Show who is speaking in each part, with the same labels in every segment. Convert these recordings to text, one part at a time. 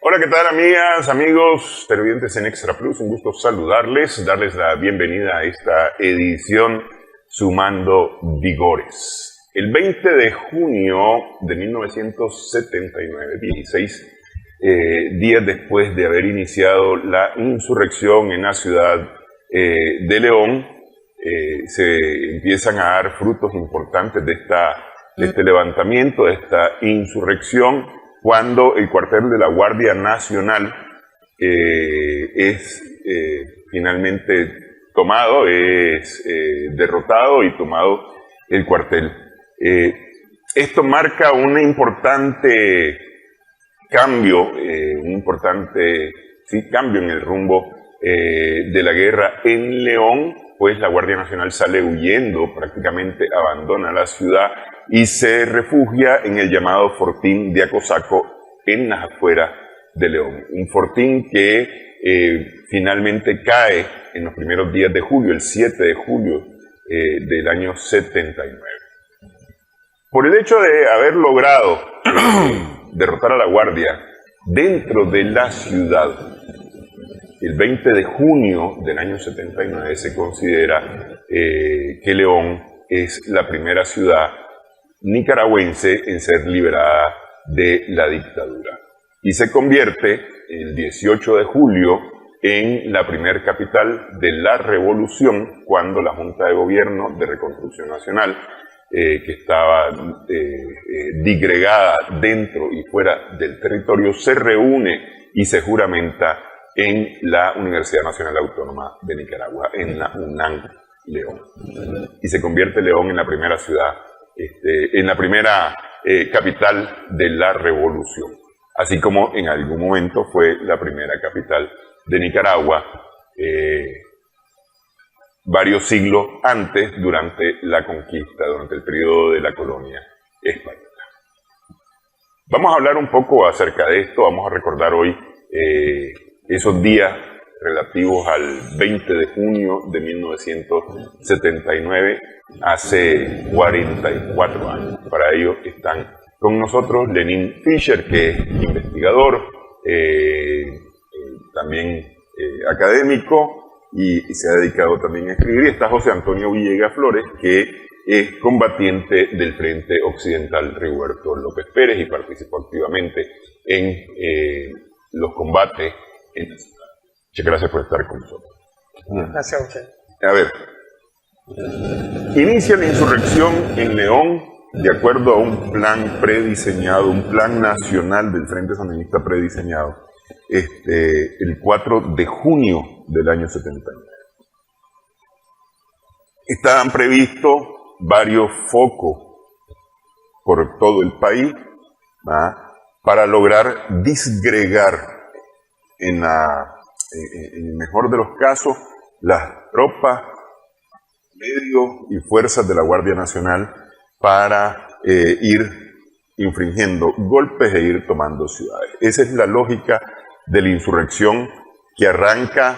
Speaker 1: Hola, ¿qué tal, amigas, amigos, televidentes en Extra Plus? Un gusto saludarles, darles la bienvenida a esta edición Sumando Vigores. El 20 de junio de 1979, 16 días después de haber iniciado la insurrección en la ciudad de León, se empiezan a dar frutos importantes de este levantamiento, de esta insurrección, cuando el cuartel de la Guardia Nacional es finalmente tomado, es derrotado y tomado el cuartel. Esto marca un importante cambio, cambio en el rumbo de la guerra en León, pues la Guardia Nacional sale huyendo, prácticamente abandona la ciudad y se refugia en el llamado Fortín de Acosaco en las afueras de León. Un fortín que finalmente cae en los primeros días de julio, el 7 de julio del año 79. Por el hecho de haber logrado derrotar a la Guardia dentro de la ciudad, el 20 de junio del año 79 se considera que León es la primera ciudad nicaragüense en ser liberada de la dictadura. Y se convierte el 18 de julio en la primer capital de la revolución, cuando la Junta de Gobierno de Reconstrucción Nacional, que estaba disgregada dentro y fuera del territorio, se reúne y se juramenta en la Universidad Nacional Autónoma de Nicaragua, en la UNAM León. Y se convierte León en la primera ciudad, en la primera capital de la revolución, así como en algún momento fue la primera capital de Nicaragua varios siglos antes, durante la conquista, durante el periodo de la colonia española. Vamos a hablar un poco acerca de esto, vamos a recordar hoy esos días relativos al 20 de junio de 1979, hace 44 años. Para ello están con nosotros Lenín Fischer, que es investigador, también académico, y se ha dedicado también a escribir. Y está José Antonio Villegas Flores, que es combatiente del Frente Occidental Rigoberto López Pérez y participó activamente en los combates en la ciudad. Muchas gracias por estar con nosotros.
Speaker 2: Gracias a usted.
Speaker 1: A ver, inicia la insurrección en León de acuerdo a un plan prediseñado, un plan nacional del Frente Sandinista prediseñado, el 4 de junio del año 79. Estaban previstos varios focos por todo el país, ¿verdad?, para lograr disgregar en el mejor de los casos las tropas, medios y fuerzas de la Guardia Nacional para ir infringiendo golpes e ir tomando ciudades. Esa es la lógica de la insurrección, que arranca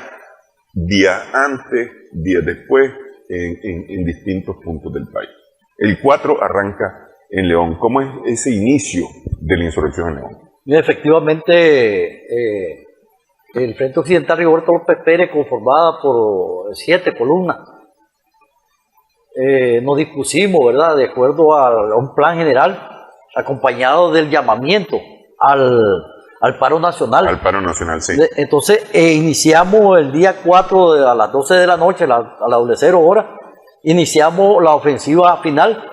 Speaker 1: días antes, días después, en distintos puntos del país. El 4 arranca en León. ¿Cómo es ese inicio de la insurrección en León?
Speaker 2: Efectivamente, el Frente Occidental Rigoberto López Pérez, conformada por 7 columnas, nos dispusimos, ¿verdad?, de acuerdo a un plan general, acompañado del llamamiento al paro nacional.
Speaker 1: Al paro nacional, sí.
Speaker 2: Entonces, iniciamos el día 4 a las 12 de la noche, a la doble 0 hora, iniciamos la ofensiva final,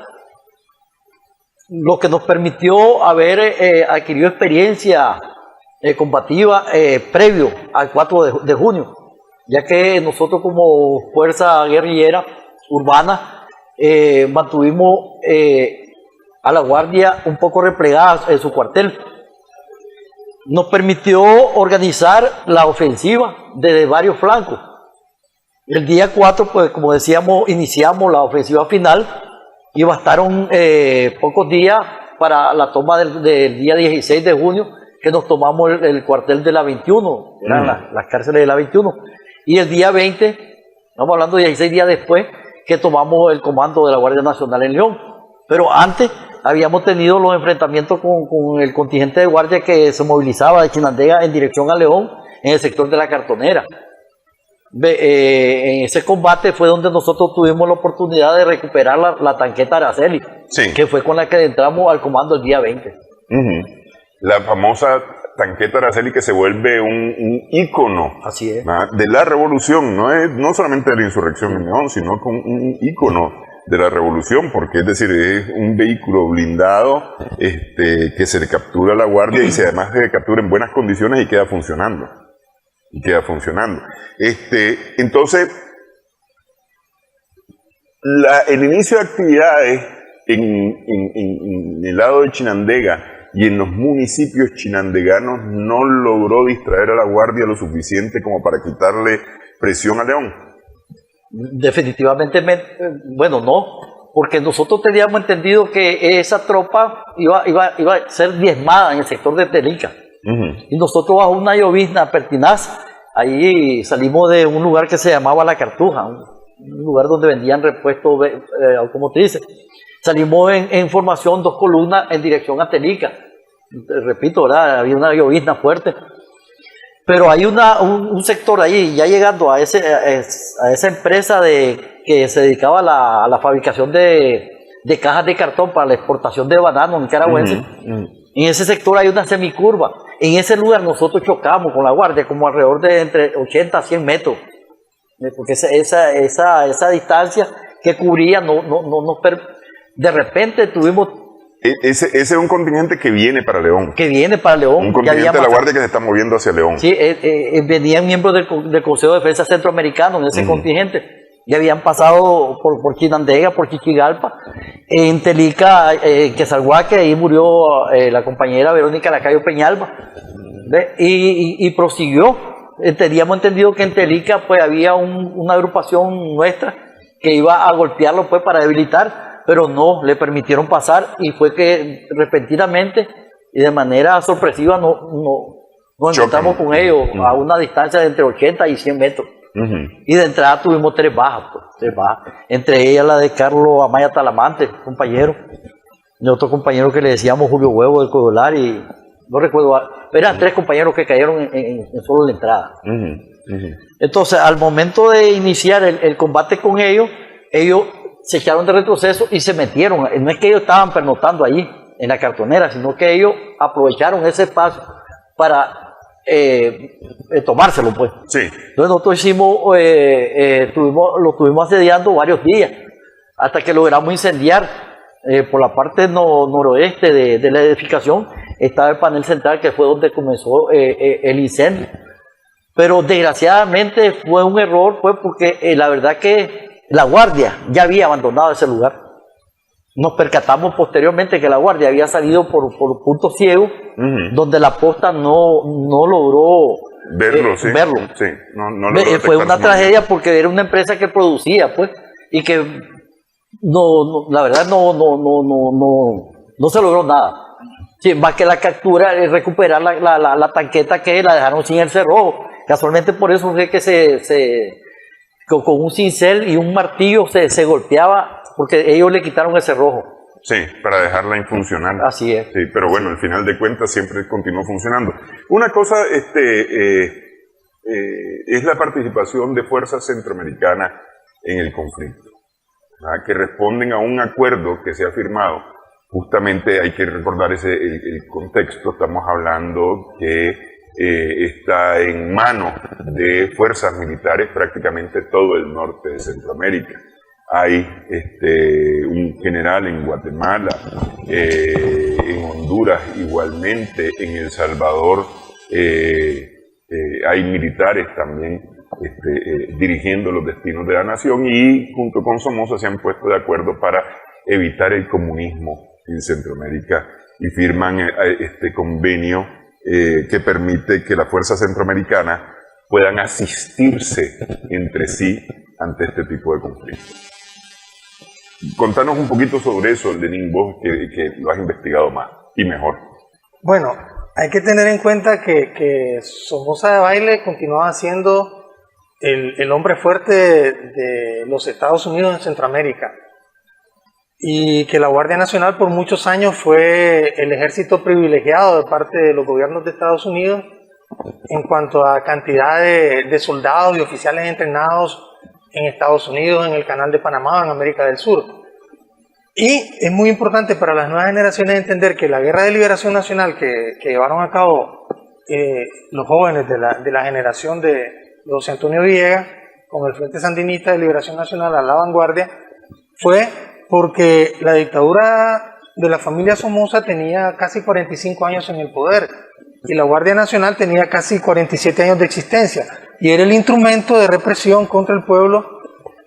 Speaker 2: lo que nos permitió haber adquirido experiencia combativa previo al 4 de junio, ya que nosotros como fuerza guerrillera urbana mantuvimos a la Guardia un poco replegada en su cuartel. Nos permitió organizar la ofensiva desde varios flancos. El día 4, pues como decíamos, iniciamos la ofensiva final y bastaron pocos días para la toma del día 16 de junio, que nos tomamos el cuartel de la 21, eran las cárceles de la 21. Y el día 20, estamos hablando de 16 días después, que tomamos el comando de la Guardia Nacional en León. Pero antes habíamos tenido los enfrentamientos con el contingente de guardia que se movilizaba de Chinandega en dirección a León, en el sector de la Cartonera. En ese combate fue donde nosotros tuvimos la oportunidad de recuperar la tanqueta Araceli,
Speaker 1: Sí.
Speaker 2: que fue con la que entramos al comando el día 20.
Speaker 1: La famosa tanqueta Araceli, que se vuelve un ícono
Speaker 2: Así es.
Speaker 1: de la revolución, no solamente de la insurrección en León, sino como un ícono de la revolución, porque es decir, es un vehículo blindado que se le captura a la guardia y además se captura en buenas condiciones y queda funcionando. Entonces, el inicio de actividades en el lado de Chinandega y en los municipios chinandeganos no logró distraer a la guardia lo suficiente como para quitarle presión a León.
Speaker 2: Definitivamente, bueno, no, porque nosotros teníamos entendido que esa tropa iba a ser diezmada en el sector de Telica. Y nosotros bajo una llovizna pertinaz, ahí salimos de un lugar que se llamaba La Cartuja, un lugar donde vendían repuestos automotrices. Salimos en formación 2 columnas en dirección a Telica. Repito, ¿verdad? Había una llovizna fuerte. Pero hay un sector ahí, ya llegando a esa empresa que se dedicaba a la fabricación de cajas de cartón para la exportación de bananos nicaragüenses. En ese sector hay una semicurva. En ese lugar nosotros chocamos con la guardia como alrededor de entre 80 a 100 metros. Porque esa distancia que cubría de repente tuvimos...
Speaker 1: Ese es un contingente que viene para León. Un contingente de la guardia que se está moviendo hacia León.
Speaker 2: Sí, venían miembros del Consejo de Defensa Centroamericano en ese contingente. Y habían pasado por Chinandega, por Chichigalpa, en Telica, Quesalhuaque, ahí murió la compañera Verónica Lacayo Peñalba, y prosiguió. Teníamos entendido que en Telica pues había una agrupación nuestra que iba a golpearlo pues para debilitar, pero no le permitieron pasar, y fue que repentinamente y de manera sorpresiva nos encontramos con ellos a una distancia de entre 80 y 100 metros. Y de entrada tuvimos 3 bajas, entre ellas la de Carlos Amaya Talamante, compañero, y otro compañero que le decíamos Julio Huevo del Codolar, y no recuerdo, pero eran 3 compañeros que cayeron en solo la entrada. Entonces, al momento de iniciar el combate con ellos se echaron de retroceso y se metieron. No es que ellos estaban pernoctando allí en la Cartonera, sino que ellos aprovecharon ese espacio para tomárselo, pues.
Speaker 1: Sí.
Speaker 2: Entonces nosotros lo estuvimos asediando varios días, hasta que logramos incendiar por la parte noroeste de la edificación. Estaba el panel central, que fue donde comenzó el incendio. Pero desgraciadamente fue un error, pues, porque la verdad que la guardia ya había abandonado ese lugar. Nos percatamos posteriormente que la guardia había salido por puntos ciegos, donde la posta no logró verlo.
Speaker 1: Sí. No
Speaker 2: fue una tragedia, porque era una empresa que producía, pues, y que la verdad no se logró nada. Sí, más que la captura, recuperar la tanqueta que la dejaron sin el cerrojo. Casualmente por eso fue que con un cincel y un martillo se golpeaba, porque ellos le quitaron el cerrojo.
Speaker 1: Sí, para dejarla infuncional.
Speaker 2: Así es.
Speaker 1: Sí, pero bueno, al final de cuentas siempre continuó funcionando. Una cosa es la participación de fuerzas centroamericanas en el conflicto, ¿verdad? Que responden a un acuerdo que se ha firmado. Justamente hay que recordar el contexto. Estamos hablando que está en manos de fuerzas militares prácticamente todo el norte de Centroamérica. Hay un general en Guatemala, en Honduras igualmente, en El Salvador hay militares también dirigiendo los destinos de la nación, y junto con Somoza se han puesto de acuerdo para evitar el comunismo en Centroamérica, y firman este convenio que permite que las fuerzas centroamericanas puedan asistirse entre sí ante este tipo de conflictos. Contanos un poquito sobre eso, Lenín, vos que lo has investigado más y mejor.
Speaker 3: Bueno, hay que tener en cuenta que Somoza de Baile continuaba siendo el hombre fuerte de los Estados Unidos en Centroamérica. y que la Guardia Nacional por muchos años fue el ejército privilegiado de parte de los gobiernos de Estados Unidos en cuanto a cantidad de soldados y oficiales entrenados en Estados Unidos, en el Canal de Panamá, en América del Sur. Y es muy importante para las nuevas generaciones entender que la Guerra de Liberación Nacional que llevaron a cabo los jóvenes de la generación de José Antonio Villegas con el Frente Sandinista de Liberación Nacional a la vanguardia fue porque la dictadura de la familia Somoza tenía casi 45 años en el poder y la Guardia Nacional tenía casi 47 años de existencia y era el instrumento de represión contra el pueblo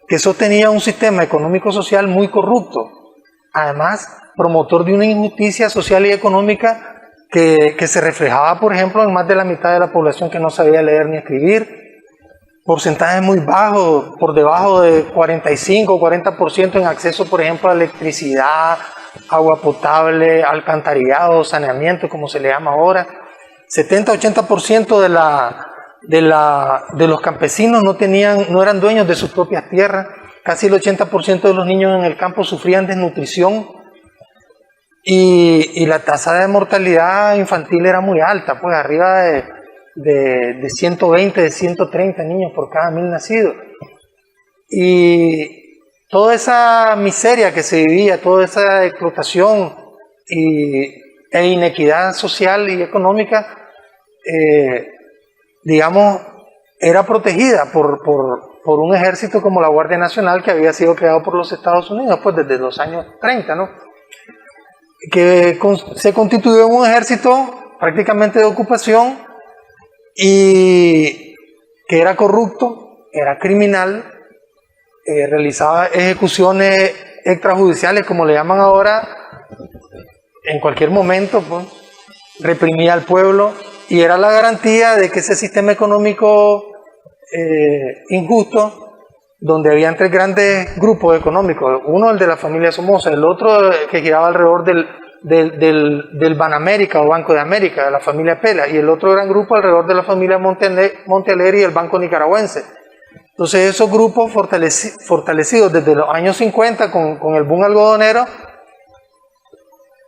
Speaker 3: que sostenía un sistema económico-social muy corrupto, además promotor de una injusticia social y económica que se reflejaba, por ejemplo, en más de la mitad de la población que no sabía leer ni escribir, porcentajes muy bajos, por debajo de 45 o 40% en acceso, por ejemplo, a electricidad, agua potable, alcantarillado, saneamiento, como se le llama ahora. 70-80% de los campesinos no eran dueños de sus propias tierras. Casi el 80% de los niños en el campo sufrían desnutrición y la tasa de mortalidad infantil era muy alta, pues arriba de 120, de 130 niños por cada 1000 nacidos. Y toda esa miseria que se vivía, toda esa explotación e inequidad social y económica, digamos, era protegida por un ejército como la Guardia Nacional que había sido creado por los Estados Unidos pues desde los años 30, ¿no? Que se constituyó en un ejército prácticamente de ocupación y que era corrupto, era criminal, realizaba ejecuciones extrajudiciales, como le llaman ahora, en cualquier momento, pues, reprimía al pueblo y era la garantía de que ese sistema económico injusto, donde habían tres grandes grupos económicos, uno el de la familia Somoza, el otro que giraba alrededor del Banamérica o Banco de América, de la familia Pela, y el otro gran grupo alrededor de la familia Montealegre y el Banco Nicaragüense. Entonces esos grupos fortalecidos desde los años 50 con el boom algodonero,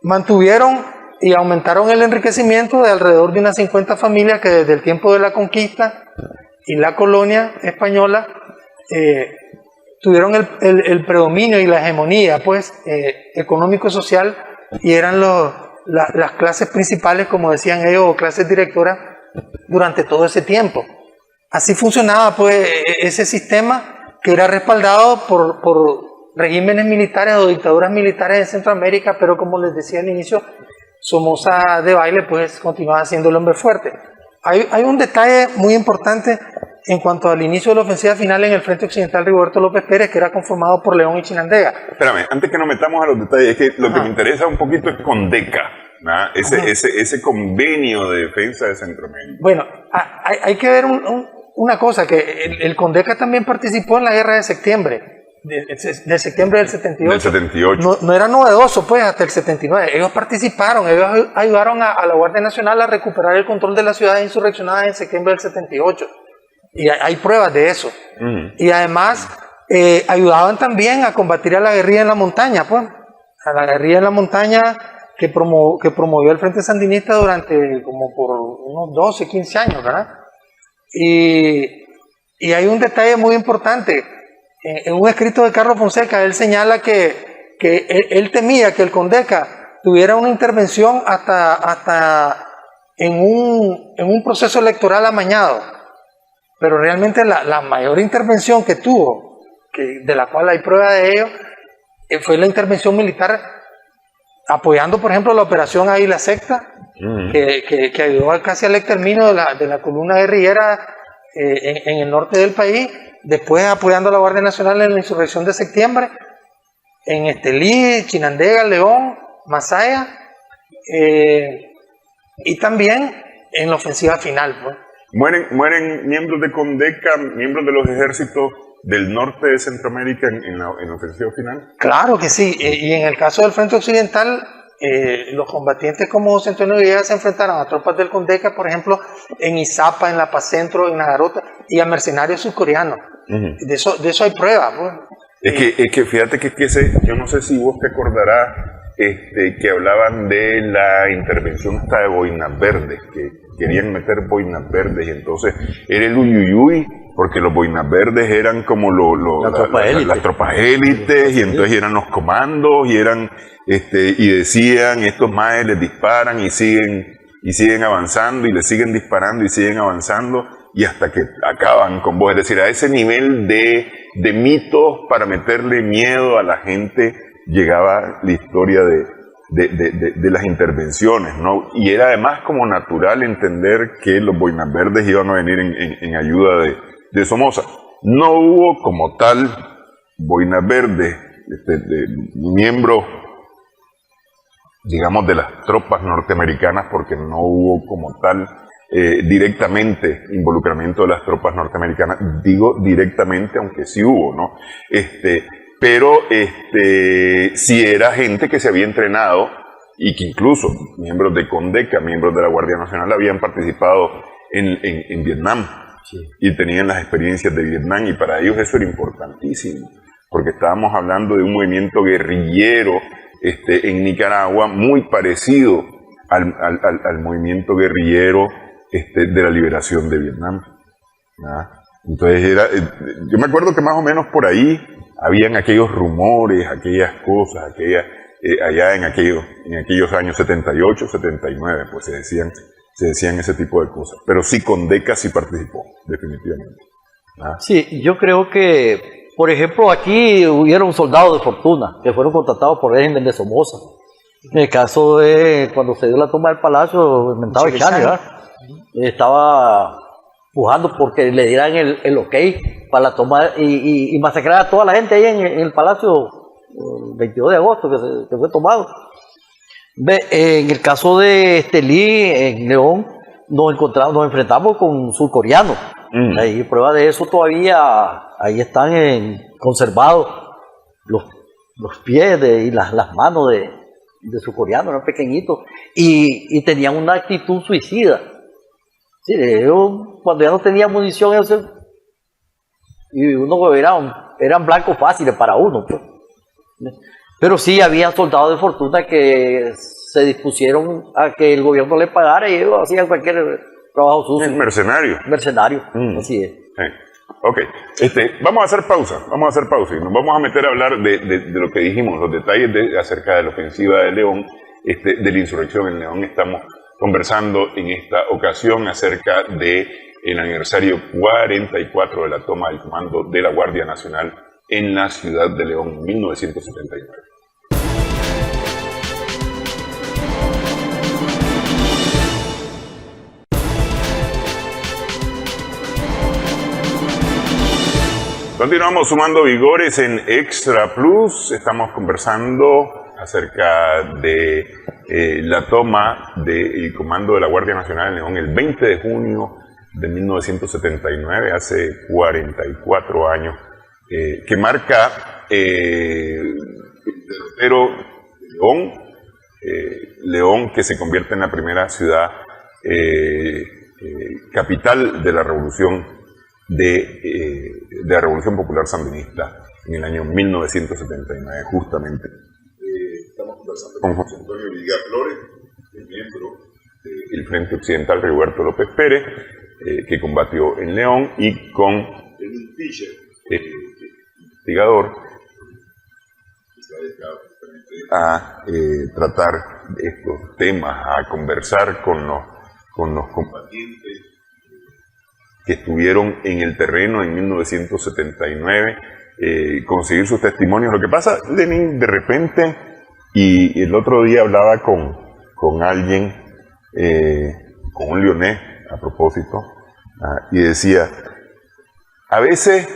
Speaker 3: mantuvieron y aumentaron el enriquecimiento de alrededor de unas 50 familias que desde el tiempo de la conquista y la colonia española tuvieron el predominio y la hegemonía pues, económico-social y eran las clases principales, como decían ellos, o clases directoras durante todo ese tiempo. Así funcionaba pues, ese sistema que era respaldado por regímenes militares o dictaduras militares en Centroamérica, pero como les decía al inicio, Somoza de Baile pues continuaba siendo el hombre fuerte. Hay un detalle muy importante en cuanto al inicio de la ofensiva final en el Frente Occidental Rigoberto López Pérez, que era conformado por León y Chinandega.
Speaker 1: Espérame, antes que nos metamos a los detalles, es que lo que me interesa un poquito es Condeca, ¿no? Ese convenio de defensa de Centroamérica.
Speaker 3: Bueno, hay que ver una cosa, que el Condeca también participó en la Guerra de Septiembre, de septiembre del 78.
Speaker 1: Del 78.
Speaker 3: No era novedoso pues hasta el 79. Ellos participaron, ellos ayudaron a la Guardia Nacional a recuperar el control de las ciudades insurreccionadas en septiembre del 78. Y hay pruebas de eso. Y además ayudaban también a combatir a la guerrilla en la montaña, pues. A la guerrilla en la montaña que promovió el Frente Sandinista durante como por unos 12, 15 años, ¿verdad? Y hay un detalle muy importante. En un escrito de Carlos Fonseca, él señala que él temía que el Condeca tuviera una intervención hasta en un proceso electoral amañado. Pero realmente la mayor intervención que tuvo, de la cual hay prueba de ello, fue la intervención militar apoyando, por ejemplo, la operación Águila Secta, que ayudó casi al exterminio de la columna guerrillera en el norte del país, después apoyando a la Guardia Nacional en la insurrección de septiembre, en Estelí, Chinandega, León, Masaya, y también en la ofensiva final, pues.
Speaker 1: Mueren miembros de Condeca, miembros de los ejércitos del norte de Centroamérica en la ofensiva final.
Speaker 3: Claro que sí, y en el caso del Frente Occidental, los combatientes como José Antonio Villegas se enfrentaron a tropas del Condeca, por ejemplo, en Izapa, en La Paz Centro, en Nagarota, y a mercenarios surcoreanos. De eso hay pruebas, pues.
Speaker 1: Es que fíjate yo no sé si vos te acordarás que hablaban de la intervención hasta de boinas verdes, que querían meter boinas verdes, y entonces era el uyuyuy, porque los boinas verdes eran como las tropas élites, y entonces eran los comandos, y decían, estos maes les disparan y siguen avanzando, y les siguen disparando y siguen avanzando, y hasta que acaban con vos. Es decir, a ese nivel de mitos para meterle miedo a la gente llegaba la historia de las intervenciones, ¿no? Y era además como natural entender que los boinas verdes iban a venir en ayuda de Somoza. No hubo como tal boinas verdes, miembros, digamos, de las tropas norteamericanas, porque no hubo como tal directamente involucramiento de las tropas norteamericanas. Digo directamente, aunque sí hubo, ¿no? Pero sí era gente que se había entrenado y que incluso miembros de Condeca, miembros de la Guardia Nacional, habían participado en Vietnam, sí, y tenían las experiencias de Vietnam, y para ellos eso era importantísimo, porque estábamos hablando de un movimiento guerrillero en Nicaragua muy parecido al movimiento guerrillero de la liberación de Vietnam, ¿verdad? Entonces yo me acuerdo que más o menos por ahí habían aquellos rumores, aquellas cosas, allá en aquellos años 78, 79, pues se decían ese tipo de cosas. Pero sí, Condeca sí participó, definitivamente. ¿Ah?
Speaker 2: Sí, yo creo que, por ejemplo, aquí hubieron soldados de fortuna que fueron contratados por el régimen de Somoza. En el caso de cuando se dio la toma del palacio, inventado el Chani, ¿verdad? Estaba pujando porque le dieran el ok para la toma y masacrar a toda la gente ahí en el palacio el 22 de agosto que fue tomado. En el caso de Estelí, en León, nos enfrentamos con surcoreanos. Hay prueba de eso todavía. Ahí están conservados los pies y las manos de surcoreanos, eran pequeñitos, y tenían una actitud suicida. Sí, ellos, cuando ya no tenía munición, y uno eran blancos fáciles para uno, pues. Pero sí había soldados de fortuna que se dispusieron a que el gobierno les pagara, y ellos hacían cualquier trabajo sucio. Mercenario, así es.
Speaker 1: Ok, vamos a hacer pausa y nos vamos a meter a hablar de lo que dijimos, los detalles acerca de la ofensiva de León, de la insurrección en León. Estamos conversando en esta ocasión acerca del aniversario 44 de la toma del comando de la Guardia Nacional en la ciudad de León en 1979. Continuamos sumando vigores en Extra Plus. Estamos conversando acerca de la toma del comando de la Guardia Nacional en León el 20 de junio de 1979, hace 44 años, que marca el derrotero de León, que se convierte en la primera ciudad capital de la revolución de la Revolución Popular Sandinista en el año 1979, justamente. Estamos conversando con José Antonio Villegas Flores, miembro del Frente Occidental Rigoberto López Pérez, que combatió en León, y con Elin Fischer, investigador, a tratar estos temas, a conversar con los combatientes que estuvieron en el terreno en 1979, conseguir sus testimonios. Lo que pasa, Lenin, de repente, y el otro día hablaba con alguien, con un leonés a propósito, y decía, a veces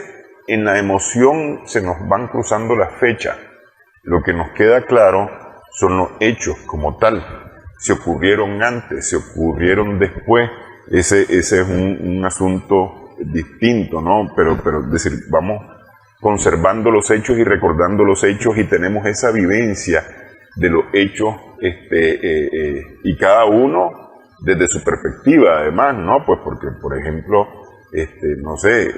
Speaker 1: en la emoción se nos van cruzando las fechas. Lo que nos queda claro son los hechos como tal. Se ocurrieron antes, se ocurrieron después. Ese es un asunto distinto, ¿no? Pero es decir, vamos conservando los hechos y recordando los hechos, y tenemos esa vivencia de los hechos, y cada uno desde su perspectiva, además, ¿no? Pues porque, por ejemplo, no sé,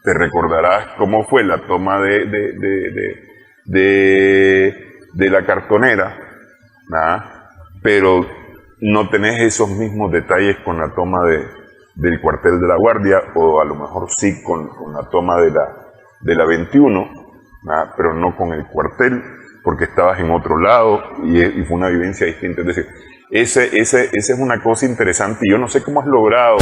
Speaker 1: te recordarás cómo fue la toma de la Cartonera, ¿ah? Pero no tenés esos mismos detalles con la toma del cuartel de la Guardia, o a lo mejor sí con la toma de la 21, ¿ah? Pero no con el cuartel, porque estabas en otro lado y fue una vivencia distinta. Es decir, esa es una cosa interesante, y yo no sé cómo has logrado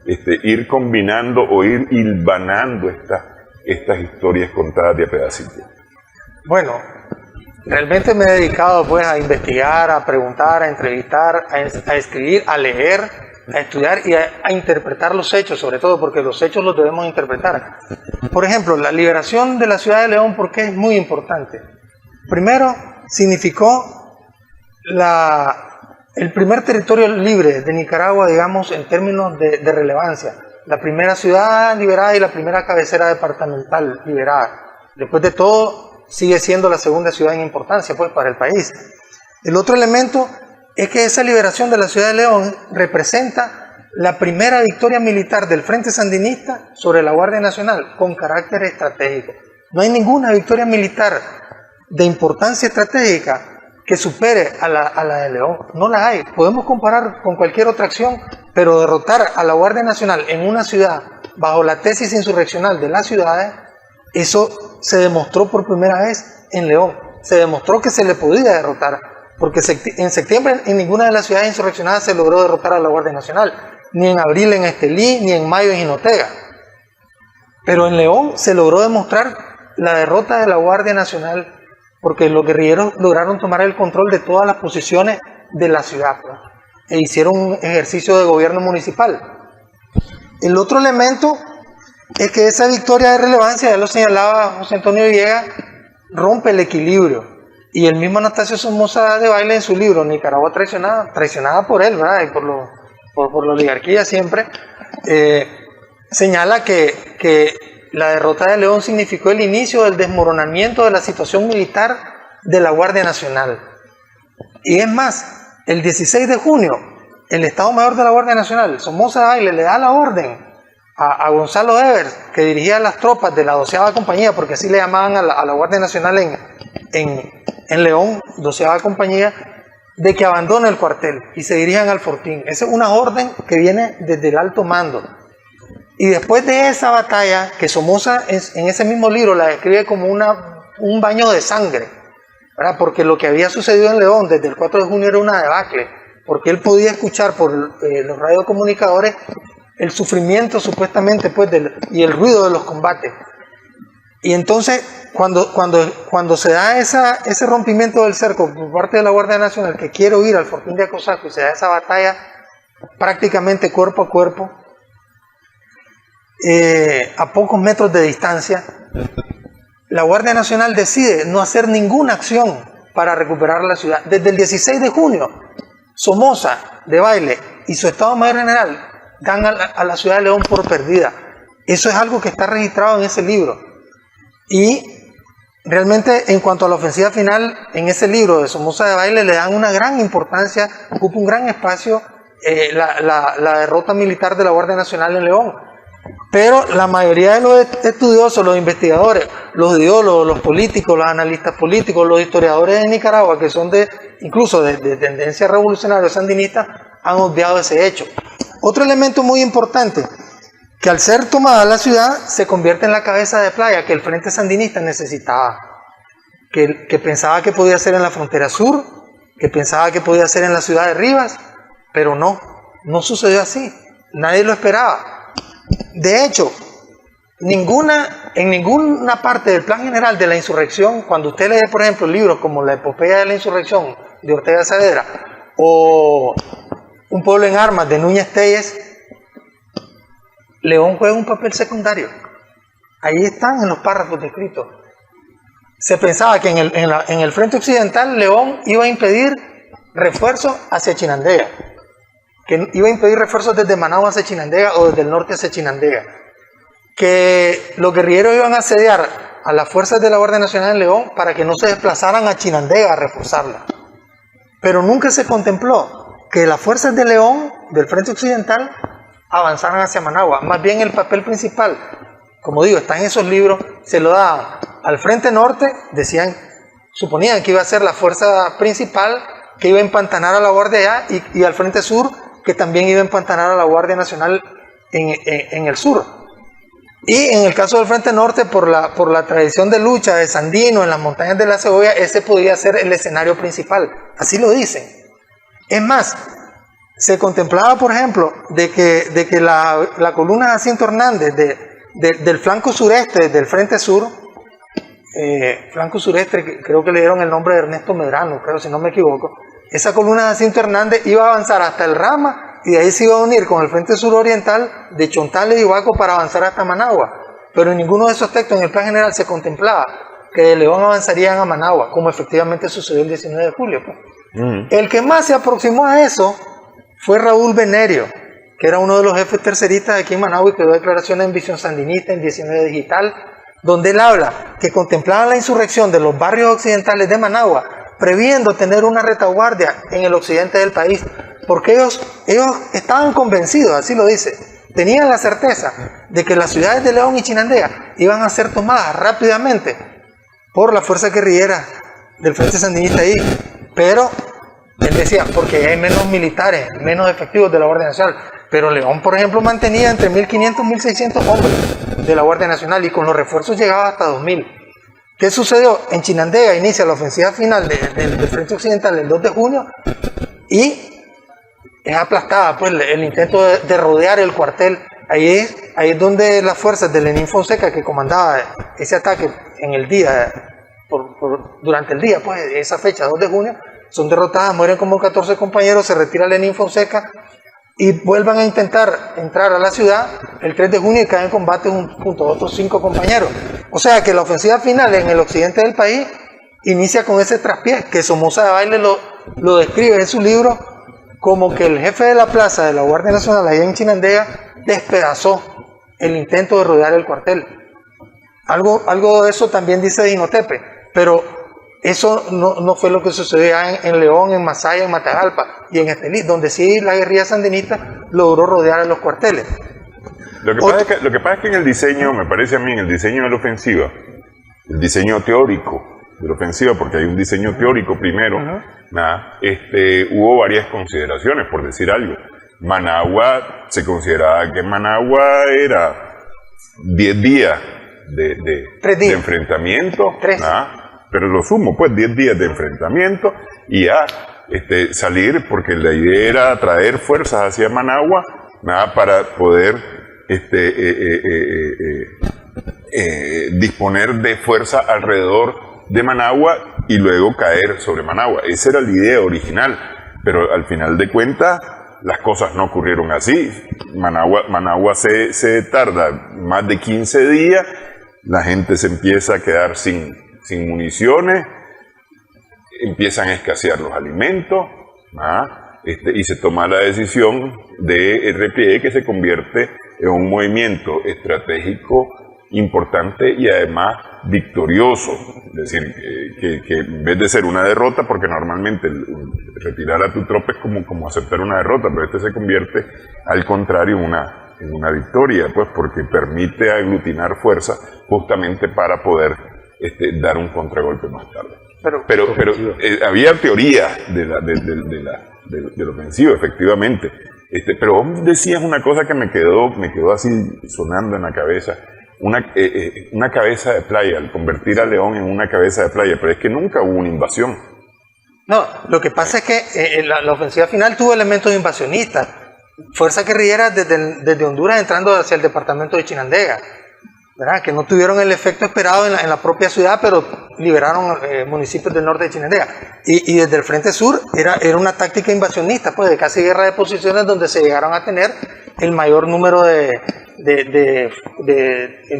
Speaker 1: ir combinando o ir hilvanando estas historias contadas de a pedacitos.
Speaker 3: Bueno, realmente me he dedicado pues a investigar, a preguntar, a entrevistar, a escribir, a leer, a estudiar y a interpretar los hechos, sobre todo porque los hechos los debemos interpretar. Por ejemplo, la liberación de la ciudad de León, ¿por qué es muy importante? Primero, significó el primer territorio libre de Nicaragua, digamos, en términos de relevancia. La primera ciudad liberada y la primera cabecera departamental liberada. Después de todo, sigue siendo la segunda ciudad en importancia pues, para el país. El otro elemento es que esa liberación de la ciudad de León representa la primera victoria militar del Frente Sandinista sobre la Guardia Nacional con carácter estratégico. No hay ninguna victoria militar de importancia estratégica que supere a la de León. No la hay. Podemos comparar con cualquier otra acción, pero derrotar a la Guardia Nacional en una ciudad bajo la tesis insurreccional de las ciudades, eso se demostró por primera vez en León. Se demostró que se le podía derrotar, porque en septiembre en ninguna de las ciudades insurreccionadas se logró derrotar a la Guardia Nacional, ni en abril en Estelí, ni en mayo en Jinotega. Pero en León se logró demostrar la derrota de la Guardia Nacional, porque los guerrilleros lograron tomar el control de todas las posiciones de la ciudad, pues, e hicieron un ejercicio de gobierno municipal. El otro elemento es que esa victoria de relevancia, ya lo señalaba José Antonio Villegas, rompe el equilibrio. Y el mismo Anastasio Somoza Debayle en su libro Nicaragua traicionada por él, ¿verdad? Y por la oligarquía siempre, señala que la derrota de León significó el inicio del desmoronamiento de la situación militar de la Guardia Nacional. Y es más, el 16 de junio, el Estado Mayor de la Guardia Nacional, Somoza Debayle, le da la orden a Gonzalo Evers, que dirigía las tropas de la 12ª compañía, porque así le llamaban a la Guardia Nacional en León, 12ª compañía, de que abandone el cuartel y se dirijan al Fortín. Esa es una orden que viene desde el alto mando. Y después de esa batalla, que Somoza en ese mismo libro la describe como un baño de sangre, ¿verdad? Porque lo que había sucedido en León desde el 4 de junio era una debacle, porque él podía escuchar por los radiocomunicadores el sufrimiento supuestamente pues, y el ruido de los combates. Y entonces, cuando se da ese rompimiento del cerco por parte de la Guardia Nacional, que quiere huir al Fortín de Acosaco, y se da esa batalla prácticamente cuerpo a cuerpo, a pocos metros de distancia, la Guardia Nacional decide no hacer ninguna acción para recuperar la ciudad. Desde el 16 de junio, Somoza Debayle y su Estado Mayor General dan a la ciudad de León por perdida. Eso es algo que está registrado en ese libro. Y realmente, en cuanto a la ofensiva final, en ese libro de Somoza Debayle le dan una gran importancia, ocupa un gran espacio la derrota militar de la Guardia Nacional en León. Pero la mayoría de los estudiosos, los investigadores, los ideólogos, los políticos, los analistas políticos, los historiadores de Nicaragua, que son incluso de tendencia revolucionaria sandinista, han obviado ese hecho. Otro elemento muy importante, que al ser tomada la ciudad, se convierte en la cabeza de playa que el Frente Sandinista necesitaba, que pensaba que podía ser en la frontera sur, que pensaba que podía ser en la ciudad de Rivas, pero no sucedió así, nadie lo esperaba. De hecho, en ninguna parte del plan general de la insurrección, cuando usted lee, por ejemplo, libros como La epopeya de la insurrección de Ortega Saavedra o Un pueblo en armas de Núñez Telles, León juega un papel secundario. Ahí están en los párrafos descritos. Se pensaba que en el frente occidental León iba a impedir refuerzos hacia Chinandega, que iba a impedir refuerzos desde Managua hacia Chinandega o desde el norte hacia Chinandega, que los guerrilleros iban a asediar a las fuerzas de la Guardia Nacional en León para que no se desplazaran a Chinandega a reforzarla. Pero nunca se contempló que las fuerzas de León, del frente occidental, avanzaran hacia Managua. Más bien el papel principal como digo, está en esos libros, se lo da al Frente Norte, suponían que iba a ser la fuerza principal, que iba a empantanar a la Guardia allá, y al Frente Sur, que también iba a empantanar a la Guardia Nacional en el sur. Y en el caso del Frente Norte, por la tradición de lucha de Sandino en las montañas de la Cebolla, ese podía ser el escenario principal. Así lo dicen. Es más, se contemplaba, por ejemplo, de que la columna de Jacinto Hernández del flanco sureste del Frente Sur, flanco sureste, creo que le dieron el nombre de Ernesto Medrano, creo, si no me equivoco, esa columna de Jacinto Hernández iba a avanzar hasta el Rama, y de ahí se iba a unir con el Frente Sur Oriental de Chontales y Huaco para avanzar hasta Managua. Pero en ninguno de esos textos en el plan general se contemplaba que de León avanzarían a Managua, como efectivamente sucedió el 19 de julio. Pues. El que más se aproximó a eso fue Raúl Venerio, que era uno de los jefes terceristas aquí en Managua y que dio declaraciones en Visión Sandinista, en 19 Digital, donde él habla que contemplaban la insurrección de los barrios occidentales de Managua, previendo tener una retaguardia en el occidente del país, porque ellos estaban convencidos, así lo dice, tenían la certeza de que las ciudades de León y Chinandega iban a ser tomadas rápidamente por la fuerza guerrillera del Frente Sandinista ahí, pero él decía, porque hay menos militares, menos efectivos de la Guardia Nacional, pero León, por ejemplo, mantenía entre 1.500 y 1.600 hombres de la Guardia Nacional y con los refuerzos llegaba hasta 2.000. ¿Qué sucedió? En Chinandega inicia la ofensiva final del Frente Occidental el 2 de junio y es aplastada pues, el intento de rodear el cuartel. Ahí es donde las fuerzas de Lenín Fonseca, que comandaba ese ataque en el día, durante el día, pues esa fecha, 2 de junio, son derrotadas, mueren como 14 compañeros, se retira Lenín Fonseca y vuelvan a intentar entrar a la ciudad el 3 de junio y caen en combate junto a otros 5 compañeros. O sea que la ofensiva final en el occidente del país inicia con ese traspié que Somoza de Baile lo describe en su libro como que el jefe de la plaza de la Guardia Nacional allá en Chinandega despedazó el intento de rodear el cuartel. Algo de eso también dice Dinotepe, pero eso no fue lo que sucedió en León, en Masaya, en Matagalpa y en Estelí, donde sí la guerrilla sandinista logró rodear a los cuarteles.
Speaker 1: Lo que pasa es que en el diseño, me parece a mí, en el diseño de la ofensiva, el diseño teórico de la ofensiva, porque hay un diseño teórico primero, hubo varias consideraciones, por decir algo. Managua, se consideraba que Managua era 10 días de enfrentamiento, pero lo sumo, pues 10 días de enfrentamiento y ya salir, porque la idea era traer fuerzas hacia Managua para poder disponer de fuerza alrededor de Managua y luego caer sobre Managua. Esa era la idea original, pero al final de cuentas las cosas no ocurrieron así. Managua se tarda más de 15 días, la gente se empieza a quedar sin municiones, empiezan a escasear los alimentos, y se toma la decisión de repliegue, que se convierte en un movimiento estratégico importante y además victorioso. Es decir, que en vez de ser una derrota, porque normalmente retirar a tu tropa es como aceptar una derrota, pero se convierte al contrario en una victoria, pues porque permite aglutinar fuerza justamente para poder dar un contragolpe más tarde. Pero había teoría de la ofensiva, efectivamente. Pero vos decías una cosa que me quedó así sonando en la cabeza. Una cabeza de playa, al convertir a León en una cabeza de playa, pero es que nunca hubo una invasión.
Speaker 3: No, lo que pasa es que la ofensiva final tuvo elementos invasionistas, fuerzas guerrilleras desde Honduras entrando hacia el departamento de Chinandega, ¿verdad? Que no tuvieron el efecto esperado en la propia ciudad, pero liberaron municipios del norte de Chinandega. Y desde el Frente Sur era una táctica invasionista, pues de casi guerra de posiciones, donde se llegaron a tener el mayor número el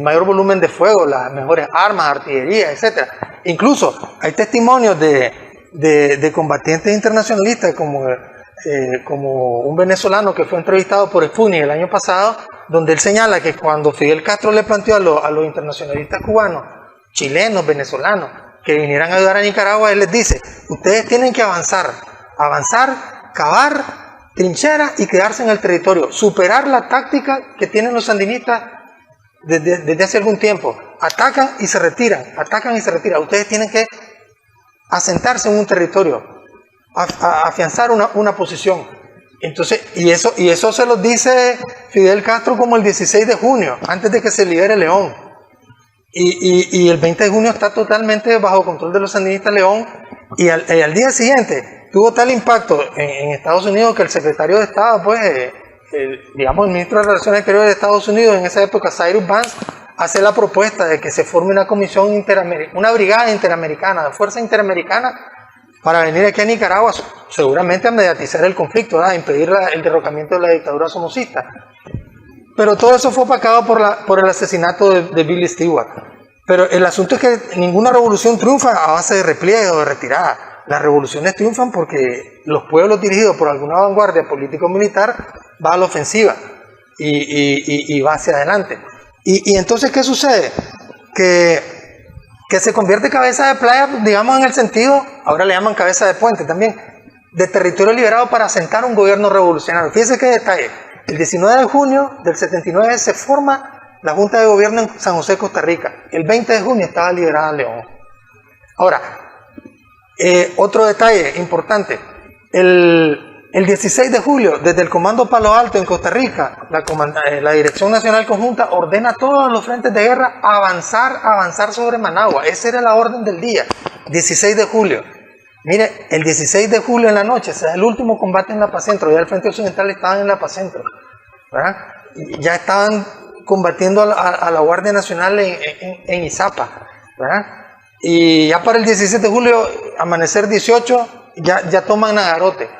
Speaker 3: mayor volumen de fuego, las mejores armas, artillería, etcétera. Incluso hay testimonios de combatientes internacionalistas como un venezolano que fue entrevistado por Sputnik el año pasado, donde él señala que cuando Fidel Castro le planteó a los internacionalistas cubanos, chilenos, venezolanos, que vinieran a ayudar a Nicaragua, él les dice: ustedes tienen que avanzar, cavar trincheras y quedarse en el territorio, superar la táctica que tienen los sandinistas desde hace algún tiempo. Atacan y se retiran, atacan y se retiran. Ustedes tienen que asentarse en un territorio, afianzar una posición. Entonces, y eso se lo dice Fidel Castro como el 16 de junio, antes de que se libere León. Y el 20 de junio está totalmente bajo control de los sandinistas León. Y al día siguiente tuvo tal impacto en Estados Unidos que el secretario de Estado, pues, digamos, el ministro de Relaciones Exteriores de Estados Unidos en esa época, Cyrus Vance, hace la propuesta de que se forme una comisión interamericana, una brigada interamericana, de fuerza interamericana, para venir aquí a Nicaragua, seguramente a mediatizar el conflicto, a impedir el derrocamiento de la dictadura somocista. Pero todo eso fue opacado por el asesinato de Billy Stewart. Pero el asunto es que ninguna revolución triunfa a base de repliegue o de retirada. Las revoluciones triunfan porque los pueblos dirigidos por alguna vanguardia político-militar va a la ofensiva y va hacia adelante. Y entonces, ¿qué sucede? Que se convierte cabeza de playa, digamos, en el sentido, ahora le llaman cabeza de puente también, de territorio liberado para asentar un gobierno revolucionario. Fíjense qué detalle. El 19 de junio del 79 se forma la Junta de Gobierno en San José, Costa Rica. El 20 de junio estaba liberada León. Ahora, otro detalle importante. El 16 de julio, desde el Comando Palo Alto en Costa Rica, la Dirección Nacional Conjunta ordena a todos los frentes de guerra avanzar sobre Managua. Esa era la orden del día, 16 de julio. Mire, el 16 de julio en la noche se da el último combate en La Paz Centro. Ya el Frente Occidental estaban en La Paz Centro, ¿verdad? Ya estaban combatiendo a la Guardia Nacional en Izapa, ¿verdad? Y ya para el 17 de julio, amanecer 18, ya toman Nagarote.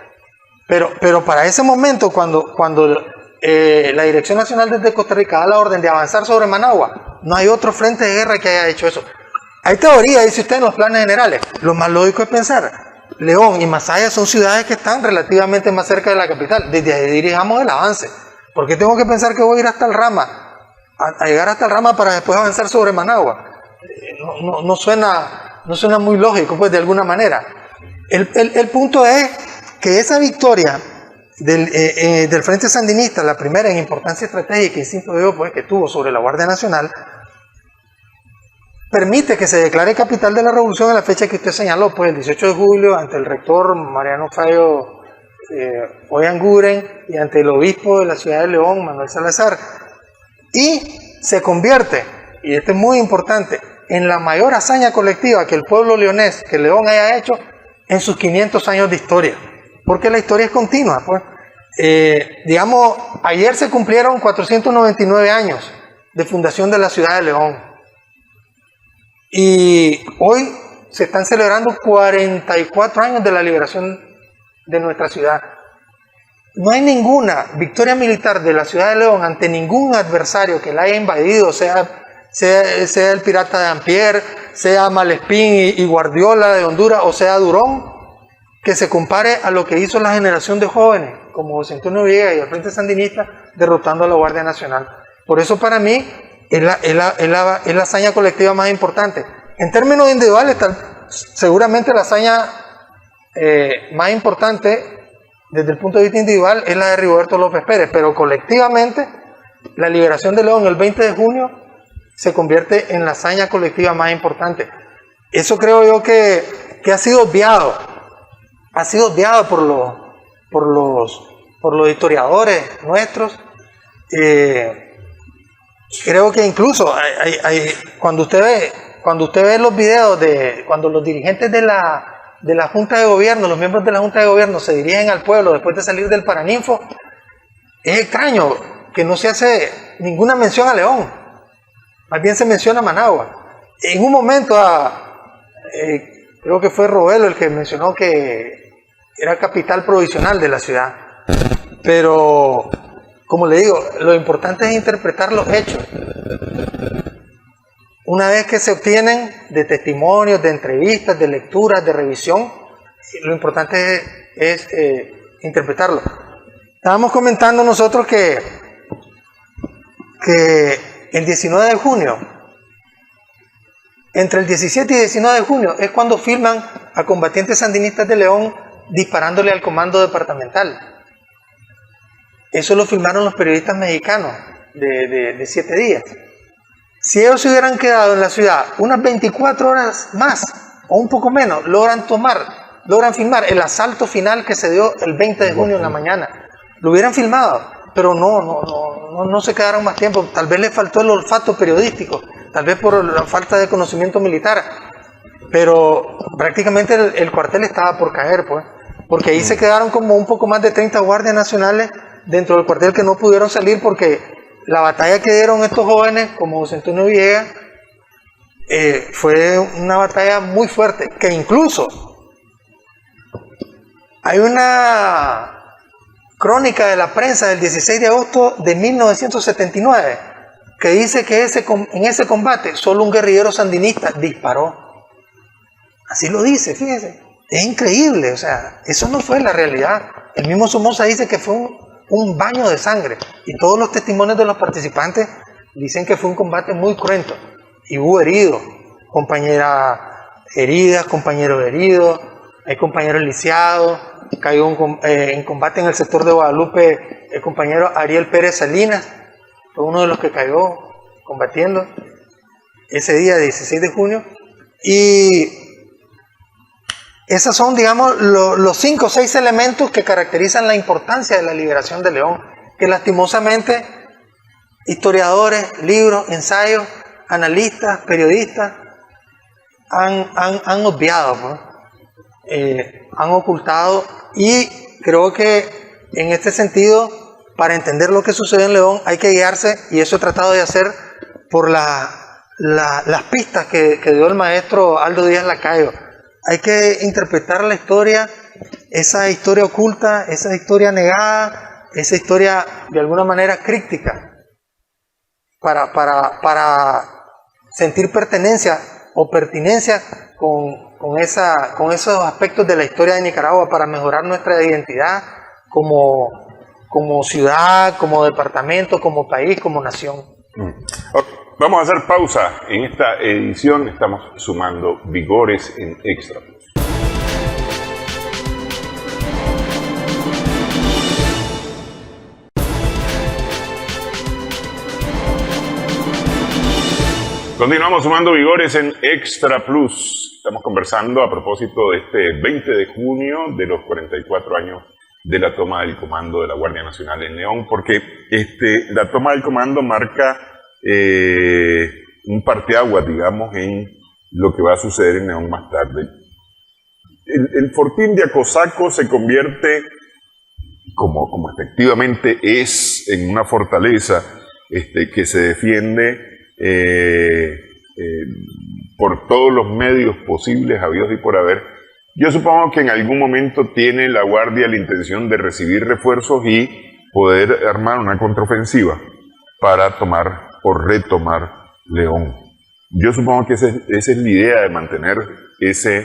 Speaker 3: Pero para ese momento, cuando la Dirección Nacional desde Costa Rica da la orden de avanzar sobre Managua, no hay otro frente de guerra que haya hecho eso. Hay teoría, dice usted, en los planes generales. Lo más lógico es pensar, León y Masaya son ciudades que están relativamente más cerca de la capital. Desde ahí dirijamos el avance. ¿Por qué tengo que pensar que voy a ir hasta el Rama? A llegar hasta el Rama para después avanzar sobre Managua. No suena muy lógico, pues, de alguna manera. El punto es que esa victoria del Frente Sandinista, la primera en importancia estratégica, insisto yo, pues, que tuvo sobre la Guardia Nacional, permite que se declare capital de la revolución en la fecha que usted señaló, pues el 18 de julio, ante el rector Mariano Fallo Oyanguren y ante el obispo de la ciudad de León, Manuel Salazar, y se convierte, y esto es muy importante, en la mayor hazaña colectiva que el pueblo leonés, que León haya hecho en sus 500 años de historia, porque la historia es continua, pues. Digamos, ayer se cumplieron 499 años de fundación de la ciudad de León. Y hoy se están celebrando 44 años de la liberación de nuestra ciudad. No hay ninguna victoria militar de la ciudad de León ante ningún adversario que la haya invadido, sea el pirata de Ampier, sea Malespín y Guardiola de Honduras, o sea Durón, que se compare a lo que hizo la generación de jóvenes, como José Antonio Villegas y el Frente Sandinista, derrotando a la Guardia Nacional. Por eso, para mí, es la hazaña colectiva más importante. En términos individuales, seguramente la hazaña más importante desde el punto de vista individual es la de Rigoberto López Pérez, pero colectivamente la liberación de León el 20 de junio se convierte en la hazaña colectiva más importante. Eso creo yo que ha sido obviado por los historiadores nuestros. Creo que incluso cuando usted ve los videos de cuando los dirigentes de la Junta de Gobierno, los miembros de la Junta de Gobierno se dirigen al pueblo después de salir del Paraninfo, es extraño que no se hace ninguna mención a León, más bien se menciona a Managua. En un momento, creo que fue Robelo el que mencionó que era capital provisional de la ciudad, pero como le digo, lo importante es interpretar los hechos. Una vez que se obtienen de testimonios, de entrevistas, de lecturas, de revisión, lo importante es interpretarlo. Estábamos comentando nosotros que el 19 de junio, entre el 17 y 19 de junio, es cuando filman a combatientes sandinistas de León disparándole al comando departamental. Eso lo filmaron los periodistas mexicanos de 7 días. Si ellos se hubieran quedado en la ciudad unas 24 horas más, o un poco menos, logran filmar el asalto final que se dio el 20 de junio en la mañana. Lo hubieran filmado, pero no se quedaron más tiempo. Tal vez les faltó el olfato periodístico, tal vez por la falta de conocimiento militar. Pero prácticamente el cuartel estaba por caer, pues, porque ahí se quedaron como un poco más de 30 guardias nacionales dentro del cuartel que no pudieron salir porque la batalla que dieron estos jóvenes, como José Antonio Villegas, fue una batalla muy fuerte, que incluso hay una crónica de la prensa del 16 de agosto de 1979 que dice que en ese combate solo un guerrillero sandinista disparó. Así lo dice, fíjense. Es increíble, o sea, eso no fue la realidad. El mismo Somoza dice que fue un baño de sangre. Y todos los testimonios de los participantes dicen que fue un combate muy cruento. Y hubo heridos, compañeras heridas, compañeros heridos, hay compañeros lisiados. Cayó en combate en el sector de Guadalupe el compañero Ariel Pérez Salinas, fue uno de los que cayó combatiendo ese día, 16 de junio. Y esos son, digamos, los 5 o 6 elementos que caracterizan la importancia de la liberación de León, que lastimosamente historiadores, libros, ensayos, analistas, periodistas han obviado, ¿no? Han ocultado, y creo que en este sentido, para entender lo que sucedió en León, hay que guiarse, y eso he tratado de hacer, por las pistas que dio el maestro Aldo Díaz Lacayo. Hay que interpretar la historia, esa historia oculta, esa historia negada, esa historia de alguna manera críptica, para sentir pertenencia o pertinencia con esos aspectos de la historia de Nicaragua, para mejorar nuestra identidad como ciudad, como departamento, como país, como nación.
Speaker 1: Vamos a hacer pausa en esta edición. Estamos sumando vigores en Extra Plus. Continuamos sumando vigores en Extra Plus. Estamos conversando a propósito de este 20 de junio de los 44 años de la toma del comando de la Guardia Nacional en León, porque la toma del comando marca un parteaguas, digamos, en lo que va a suceder en León más tarde. El fortín de Acosaco se convierte, como efectivamente es, en una fortaleza que se defiende por todos los medios posibles, habidos y por haber. Yo supongo que en algún momento tiene la Guardia la intención de recibir refuerzos y poder armar una contraofensiva para tomar o retomar León. Yo supongo que esa es la idea, de mantener ese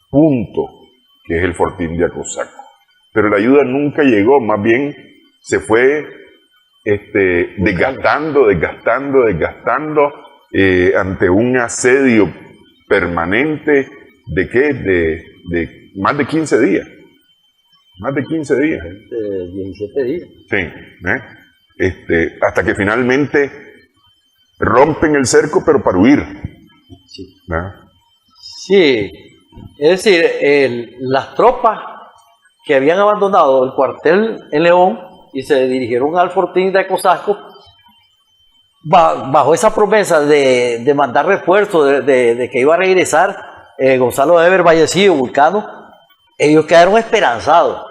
Speaker 1: punto que es el fortín de Acosaco. Pero la ayuda nunca llegó, más bien se fue desgastando ante un asedio permanente de más de 15 días. Más de 15 días.
Speaker 2: 17 días.
Speaker 1: Sí, hasta que finalmente rompen el cerco, pero para huir.
Speaker 2: Sí. Sí, es decir, las tropas que habían abandonado el cuartel en León y se dirigieron al fortín de Acosaco, bajo esa promesa de mandar refuerzos, de que iba a regresar Gonzalo Eber Vallecillo, Vulcano, ellos quedaron esperanzados,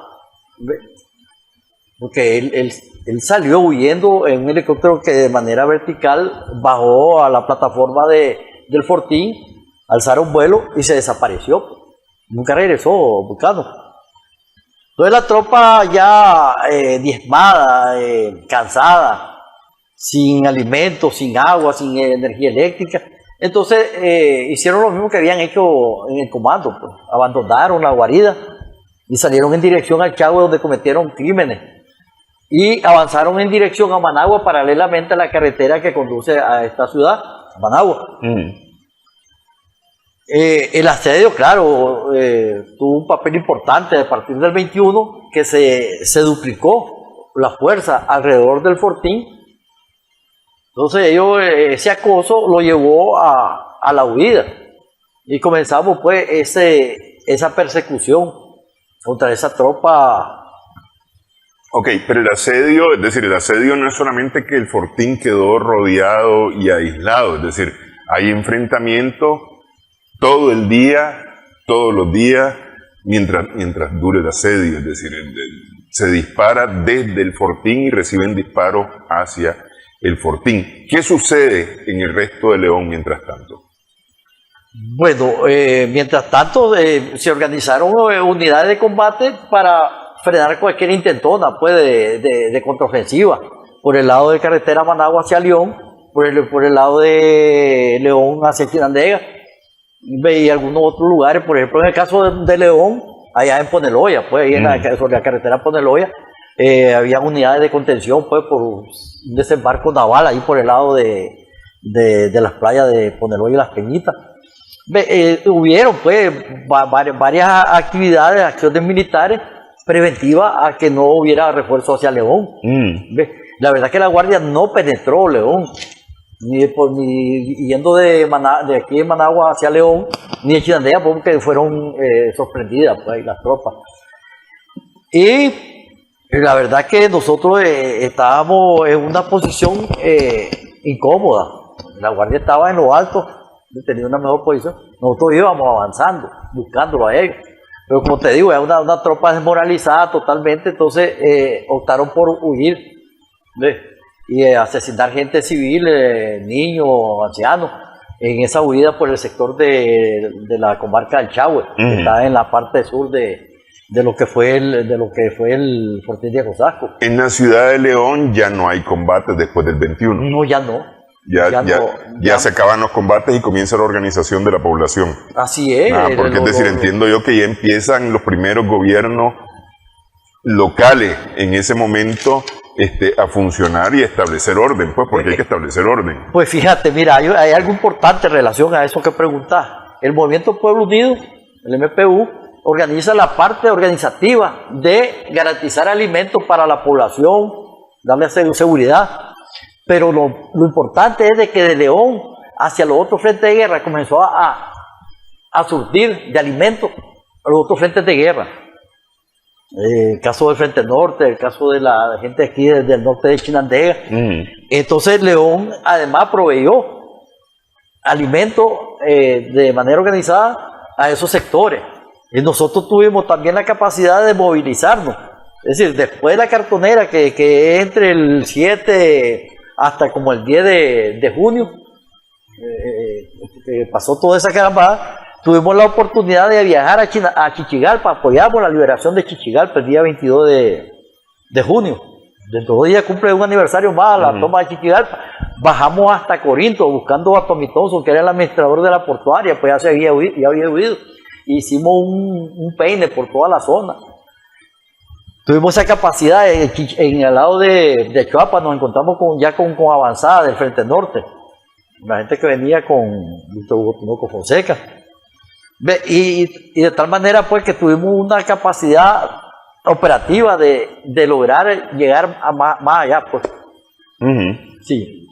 Speaker 2: porque él salió huyendo en un helicóptero que de manera vertical bajó a la plataforma del fortín, alzaron vuelo y se desapareció. Nunca regresó Vulcano. Entonces la tropa ya diezmada, cansada, sin alimentos, sin agua, sin energía eléctrica. Entonces hicieron lo mismo que habían hecho en el comando, pues. Abandonaron la guarida y salieron en dirección al Chagüe, donde cometieron crímenes, y avanzaron en dirección a Managua, paralelamente a la carretera que conduce a esta ciudad, a Managua. El asedio, claro, tuvo un papel importante a partir del 21, que se duplicó la fuerza alrededor del fortín, Entonces ellos, ese acoso lo llevó a la huida y comenzamos pues esa persecución contra esa tropa.
Speaker 1: Ok, pero el asedio, es decir, el asedio no es solamente que el fortín quedó rodeado y aislado, es decir, hay enfrentamiento todo el día, todos los días, mientras dure el asedio, es decir, se dispara desde el fortín y reciben disparos hacia el fortín. ¿Qué sucede en el resto de León mientras tanto?
Speaker 2: Bueno, mientras tanto se organizaron unidades de combate para frenar cualquier intentona pues, de contraofensiva por el lado de carretera Managua hacia León, por el lado de León hacia Chinandega y algunos otros lugares. Por ejemplo, en el caso de León, allá en Poneloya, pues ahí sobre la carretera Poneloya, había unidades de contención pues por un desembarco naval ahí por el lado de las playas de Poneloya y Las Peñitas. Hubieron pues varias actividades, acciones militares preventivas a que no hubiera refuerzo hacia León. La verdad es que la Guardia no penetró León, ni yendo de aquí de Managua hacia León, ni de Chinandega, porque fueron sorprendidas pues, las tropas. Y la verdad es que nosotros estábamos en una posición incómoda. La Guardia estaba en lo alto, tenía una mejor posición. Nosotros íbamos avanzando, buscándolo a ellos. Pero como te digo, es una tropa desmoralizada totalmente, entonces optaron por huir, ¿ves? Y asesinar gente civil, niños, ancianos, en esa huida por el sector de la comarca del Chahue, que está en la parte sur de lo que fue el fortín de Acosasco.
Speaker 1: En la ciudad de León ya no hay combates después del 21.
Speaker 2: No, ya no.
Speaker 1: Ya se acaban los combates y comienza la organización de la población.
Speaker 2: Así es.
Speaker 1: Porque es decir, entiendo yo que ya empiezan los primeros gobiernos locales en ese momento a funcionar y establecer orden, pues, porque hay que establecer orden.
Speaker 2: Pues fíjate, mira, hay algo importante en relación a eso que preguntás. El Movimiento Pueblo Unido, el MPU, organiza la parte organizativa de garantizar alimentos para la población, darle seguridad. Pero lo importante es de que de León hacia los otros frentes de guerra comenzó a surtir de alimentos a los otros frentes de guerra. El caso del Frente Norte, el caso de la gente aquí del norte de Chinandega. Entonces León además proveyó alimentos de manera organizada a esos sectores. Y nosotros tuvimos también la capacidad de movilizarnos. Es decir, después de la cartonera, que es entre el 7 hasta como el 10 de junio, pasó toda esa carambada, tuvimos la oportunidad de viajar a Chichigalpa, apoyamos la liberación de Chichigalpa el día 22 de junio. Dentro de 2 días cumple un aniversario más la toma de Chichigalpa. Bajamos hasta Corinto buscando a Tommy Thompson, que era el administrador de la portuaria, pues ya había huido. Hicimos un peine por toda la zona. Tuvimos esa capacidad en el lado de Chuapa, nos encontramos con avanzada del Frente Norte, la gente que venía con Víctor Hugo Tinoco Fonseca. Y de tal manera pues que tuvimos una capacidad operativa de lograr llegar a más allá. Pues. Sí.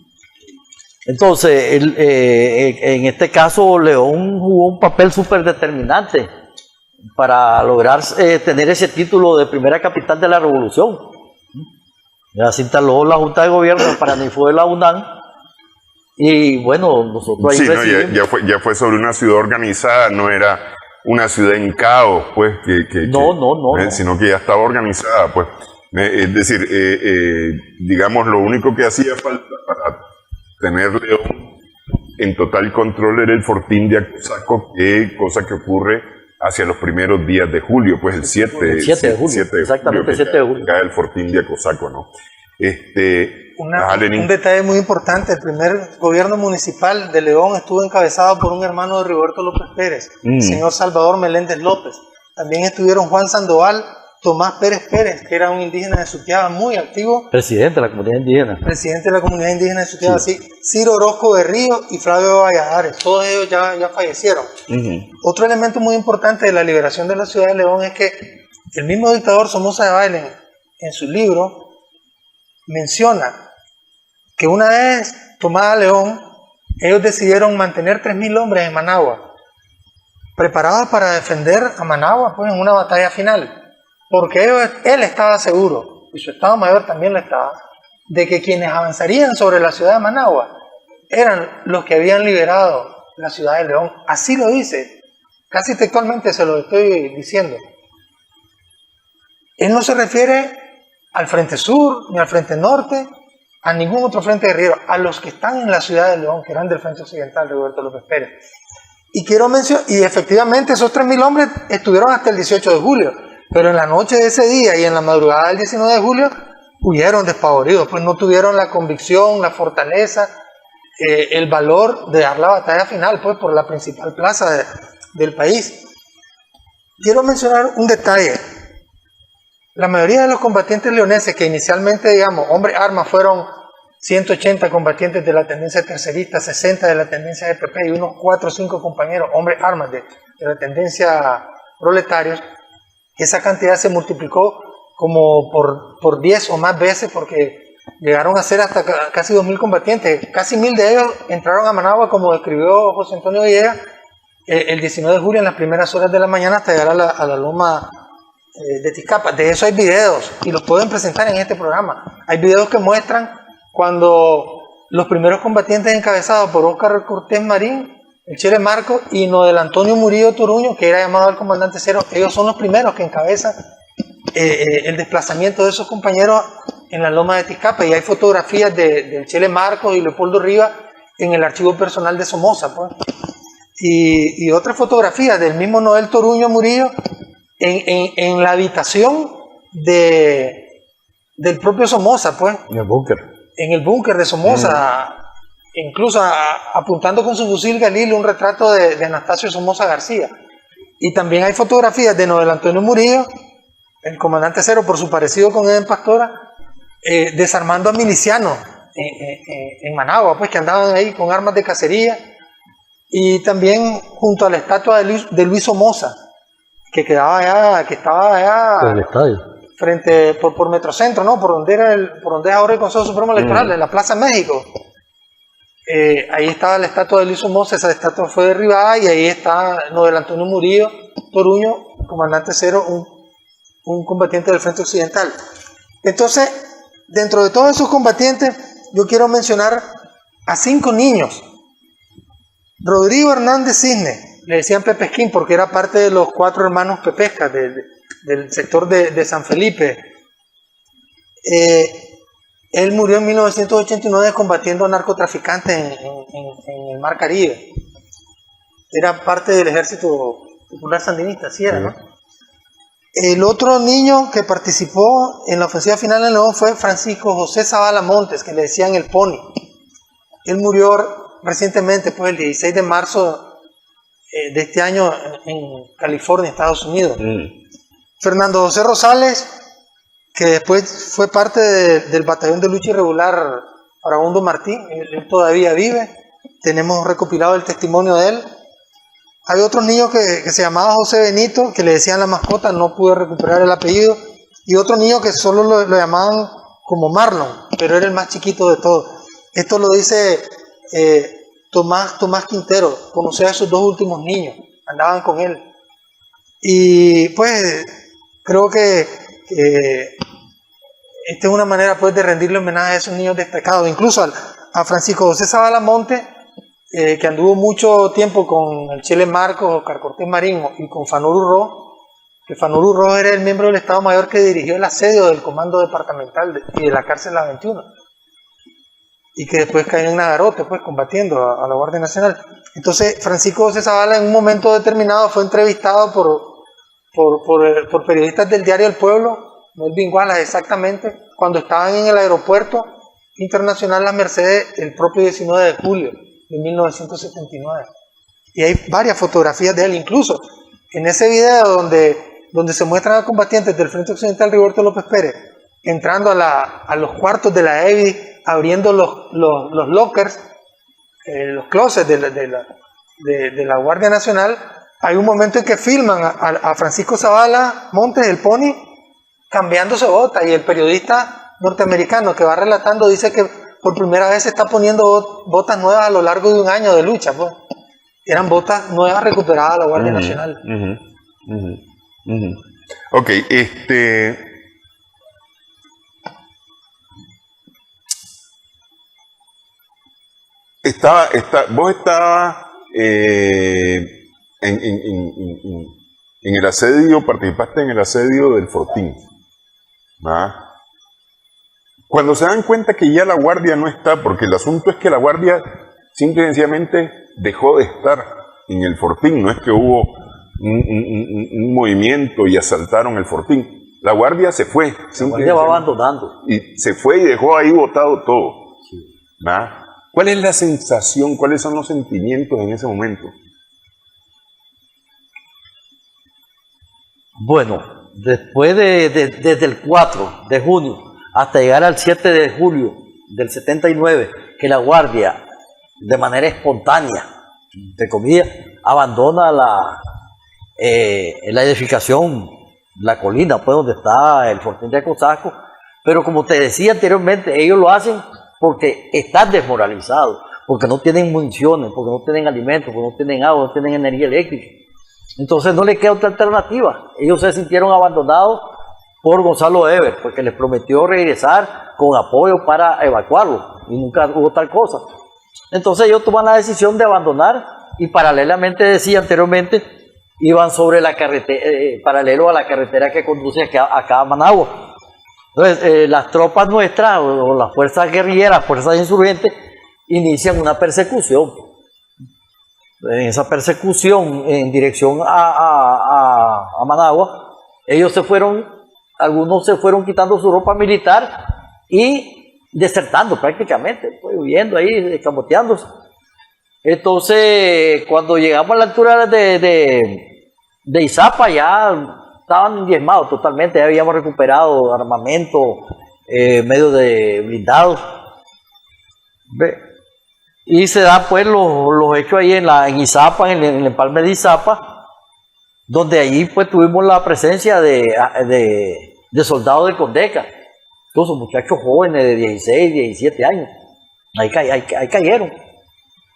Speaker 2: Entonces, en este caso, León jugó un papel súper determinante para lograr tener ese título de primera capital de la revolución. Ya se instaló la Junta de Gobierno para Paraninfo de la UNAM y bueno, nosotros ahí
Speaker 1: recibimos. Ya fue sobre una ciudad organizada, no era una ciudad en caos, pues, no, sino que ya estaba organizada, pues. Es decir, digamos, lo único que hacía falta para tener León en total control era el fortín de Acosaco, cosa que ocurre hacia los primeros días de julio, pues el 7 de julio. Exactamente, el 7 de julio. Cae el fortín de Acosaco, ¿no?
Speaker 3: Un detalle muy importante, el primer gobierno municipal de León estuvo encabezado por un hermano de Rigoberto López Pérez, el señor Salvador Meléndez López. También estuvieron Juan Sandoval, Tomás Pérez Pérez, que era un indígena de Sutiaba muy activo.
Speaker 2: Presidente de la comunidad indígena.
Speaker 3: Presidente de la comunidad indígena de Sutiaba, sí. Ciro Orozco de Río y Flavio Valladares, todos ellos ya fallecieron. Otro elemento muy importante de la liberación de la ciudad de León es que el mismo dictador Somoza Debayle en su libro menciona que una vez tomada León, ellos decidieron mantener 3.000 hombres en Managua, preparados para defender a Managua pues, en una batalla final, porque él estaba seguro, y su Estado Mayor también lo estaba, de que quienes avanzarían sobre la ciudad de Managua eran los que habían liberado la ciudad de León. Así lo dice, casi textualmente se lo estoy diciendo. Él no se refiere al Frente Sur, ni al Frente Norte, a ningún otro frente guerrillero, a los que están en la ciudad de León, que eran del Frente Occidental, Rigoberto López Pérez. Y quiero mencionar, y efectivamente esos 3.000 hombres estuvieron hasta el 18 de julio, pero en la noche de ese día y en la madrugada del 19 de julio huyeron despavoridos, pues no tuvieron la convicción, la fortaleza, el valor de dar la batalla final, pues por la principal plaza del país. Quiero mencionar un detalle. La mayoría de los combatientes leoneses que inicialmente, digamos, hombres armas, fueron 180 combatientes de la tendencia tercerista, 60 de la tendencia EPP y unos 4 o 5 compañeros, hombres armas de la tendencia proletarios. Esa cantidad se multiplicó como por 10 o más veces, porque llegaron a ser hasta casi 2.000 combatientes. Casi 1.000 de ellos entraron a Managua, como describió José Antonio Villegas, el 19 de julio en las primeras horas de la mañana hasta llegar a la loma de Tizcapa. De eso hay videos y los pueden presentar en este programa. Hay videos que muestran cuando los primeros combatientes encabezados por Óscar Cortés Marín, el Chele Marcos y Noel Antonio Murillo Toruño, que era llamado el comandante cero, ellos son los primeros que encabezan el desplazamiento de esos compañeros en la loma de Tizcapa. Y hay fotografías del Chele Marcos y Leopoldo Rivas en el archivo personal de Somoza, pues. Y otras fotografías del mismo Noel Toruño Murillo en la habitación del propio Somoza, pues.
Speaker 2: En el búnker.
Speaker 3: En el búnker de Somoza, incluso apuntando con su fusil Galil un retrato de Anastasio Somoza García. Y también hay fotografías de Noel Antonio Murillo, el comandante cero por su parecido con Eden Pastora, desarmando a milicianos en Managua, pues, que andaban ahí con armas de cacería. Y también junto a la estatua de Luis Somoza, que estaba allá
Speaker 2: en el estadio,
Speaker 3: frente por Metrocentro, ¿no? Por donde es ahora el Consejo Supremo Electoral, en la Plaza México. Ahí estaba la estatua de Luis Somoza. Esa estatua fue derribada y ahí está Noel Antonio Murillo Toruño, comandante cero, un combatiente del Frente Occidental. Entonces, dentro de todos esos combatientes, yo quiero mencionar a 5 niños. Rodrigo Hernández Cisne, le decían Pepesquín porque era parte de los 4 hermanos Pepescas del sector de San Felipe. Él murió en 1989 combatiendo a narcotraficantes en el Mar Caribe. Era parte del Ejército Popular Sandinista, así era, ¿no? El otro niño que participó en la ofensiva final en León fue Francisco José Zavala Montes, que le decían el Pony. Él murió recientemente, pues el 16 de marzo de este año en California, Estados Unidos. Fernando José Rosales, que después fue parte del batallón de lucha irregular Farabundo Martí, él todavía vive, tenemos recopilado el testimonio de él. Hay otro niño que se llamaba José Benito, que le decían la mascota, no pude recuperar el apellido, y otro niño que solo lo llamaban como Marlon, pero era el más chiquito de todos. Esto lo dice Tomás Quintero, conocía a esos 2 últimos niños, andaban con él. Y pues creo que esta es una manera pues de rendirle homenaje a esos niños destacados, incluso a Francisco José Zavala Montes, que anduvo mucho tiempo con el Chele Marcos, Óscar Cortés Marín y con Fanor Urró, que Fanor Urró era el miembro del Estado Mayor que dirigió el asedio del comando departamental y de la cárcel La 21, y que después cayó en Nagarote, pues combatiendo a la Guardia Nacional. Entonces Francisco José Zavala en un momento determinado fue entrevistado por periodistas del diario El Pueblo, Melvin Wallace exactamente, cuando estaban en el aeropuerto internacional Las Mercedes el propio 19 de julio de 1979. Y hay varias fotografías de él, incluso en ese video donde se muestran a combatientes del Frente Occidental Rigoberto López Pérez entrando a los cuartos de la EBI, abriendo los lockers, los closets de la Guardia Nacional. Hay un momento en que filman a Francisco Zavala Montes, el Pony, cambiándose bota, y el periodista norteamericano que va relatando dice que por primera vez se está poniendo botas nuevas a lo largo de un año de lucha, pues. Eran botas nuevas recuperadas a la Guardia Nacional.
Speaker 1: Ok, vos estabas en el asedio, participaste en el asedio del Fortín, ¿verdad? Cuando se dan cuenta que ya la Guardia no está, porque el asunto es que la Guardia simple y sencillamente dejó de estar en el Fortín, no es que hubo un movimiento y asaltaron el Fortín. La Guardia se fue.
Speaker 2: La Guardia va abandonando.
Speaker 1: Y se fue y dejó ahí botado todo. ¿Verdad? ¿Cuál es la sensación, cuáles son los sentimientos en ese momento?
Speaker 2: Bueno, después desde el 4 de junio hasta llegar al 7 de julio del 79, que la Guardia, de manera espontánea, entre comillas, abandona la edificación, la colina, pues donde está el Fortín de Cosasco, pero como te decía anteriormente, ellos lo hacen porque están desmoralizados, porque no tienen municiones, porque no tienen alimentos, porque no tienen agua, no tienen energía eléctrica. Entonces no les queda otra alternativa. Ellos se sintieron abandonados por Gonzalo Eber, porque les prometió regresar con apoyo para evacuarlo, y nunca hubo tal cosa. Entonces ellos toman la decisión de abandonar, y paralelamente, decía anteriormente, iban sobre la carretera, paralelo a la carretera que conduce acá a Managua. Entonces las tropas nuestras, o las fuerzas guerrilleras, fuerzas insurgentes, inician una persecución. En esa persecución en dirección a Managua, algunos se fueron quitando su ropa militar y desertando prácticamente, pues, huyendo ahí, escamoteándose. Entonces, cuando llegamos a la altura de Izapa, ya estaban diezmados totalmente, ya habíamos recuperado armamento, medios de blindados. Y se dan pues los hechos ahí en Izapa, en el empalme de Izapa, donde allí pues tuvimos la presencia de soldados de Condeca, todos esos muchachos jóvenes de 16, 17 años, ahí cayeron.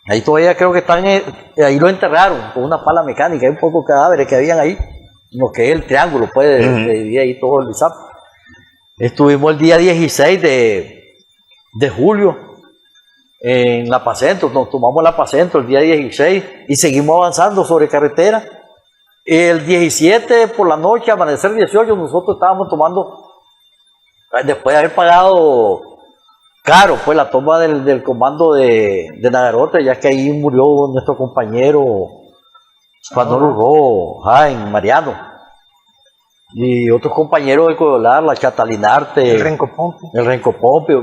Speaker 2: Ahí todavía creo que están, ahí lo enterraron con una pala mecánica, hay un poco de cadáveres que habían ahí, lo que es el triángulo, pues, de dividir ahí todo el Izapa. Estuvimos el día 16 de julio en La Pacento, nos tomamos La Pacento el día 16 y seguimos avanzando sobre carretera. El 17 por la noche, amanecer 18, nosotros estábamos tomando, después de haber pagado caro, pues, la toma del comando de Nagarote, ya que ahí murió nuestro compañero Juan Urró, Jaime, Mariano, y otros compañeros del Coyolar, la Chatalinarte,
Speaker 3: el
Speaker 2: Rencopompe,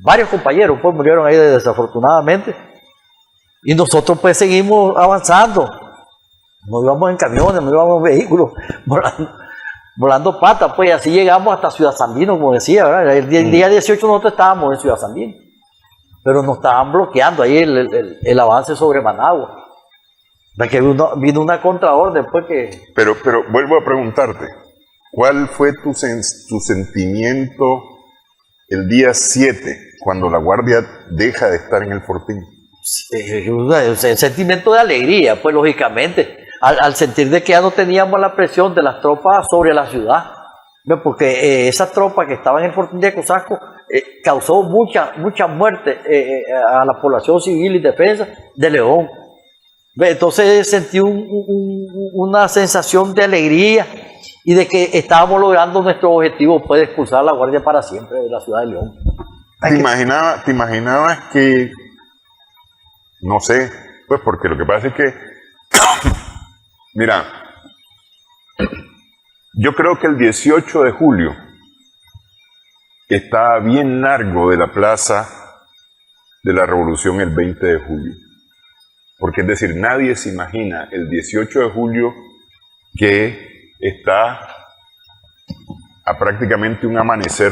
Speaker 2: varios compañeros pues murieron ahí desafortunadamente, y nosotros pues seguimos avanzando, nos íbamos en camiones, nos íbamos en vehículos, volando patas, pues así llegamos hasta Ciudad Sandino, como decía, ¿verdad? El día 18 nosotros estábamos en Ciudad Sandino, pero nos estaban bloqueando ahí el avance sobre Managua. Que vino una contraorden después que...
Speaker 1: Pero vuelvo a preguntarte, ¿cuál fue tu sentimiento el día 7, cuando la Guardia deja de estar en el Fortín?
Speaker 2: El sentimiento de alegría, pues lógicamente, al sentir de que ya no teníamos la presión de las tropas sobre la ciudad, ¿no? Porque esa tropa que estaba en el Fortín de Cosasco causó mucha muerte a la población civil y defensa de León. Entonces sentí una sensación de alegría y de que estábamos logrando nuestro objetivo, pues, de expulsar a la Guardia para siempre de la ciudad de León.
Speaker 1: ¿Te imaginabas que, no sé, pues porque lo que pasa es que, mira, yo creo que el 18 de julio está bien largo de la plaza de la Revolución el 20 de julio. Porque es decir, nadie se imagina el 18 de julio que está a prácticamente un amanecer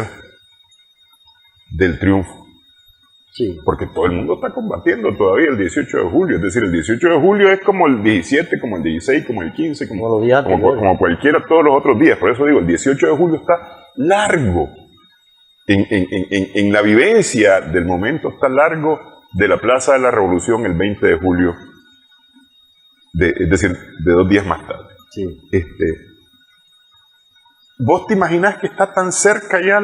Speaker 1: del triunfo.
Speaker 2: Sí.
Speaker 1: Porque todo el mundo está combatiendo todavía el 18 de julio. Es decir, el 18 de julio es como el 17, como el 16, como el 15, como
Speaker 2: los días
Speaker 1: como cualquiera todos los otros días. Por eso digo, el 18 de julio está largo. en la vivencia del momento tan largo de la Plaza de la Revolución el 20 de julio, es decir, de 2 días más tarde.
Speaker 2: Sí.
Speaker 1: ¿Vos te imaginás que está tan cerca ya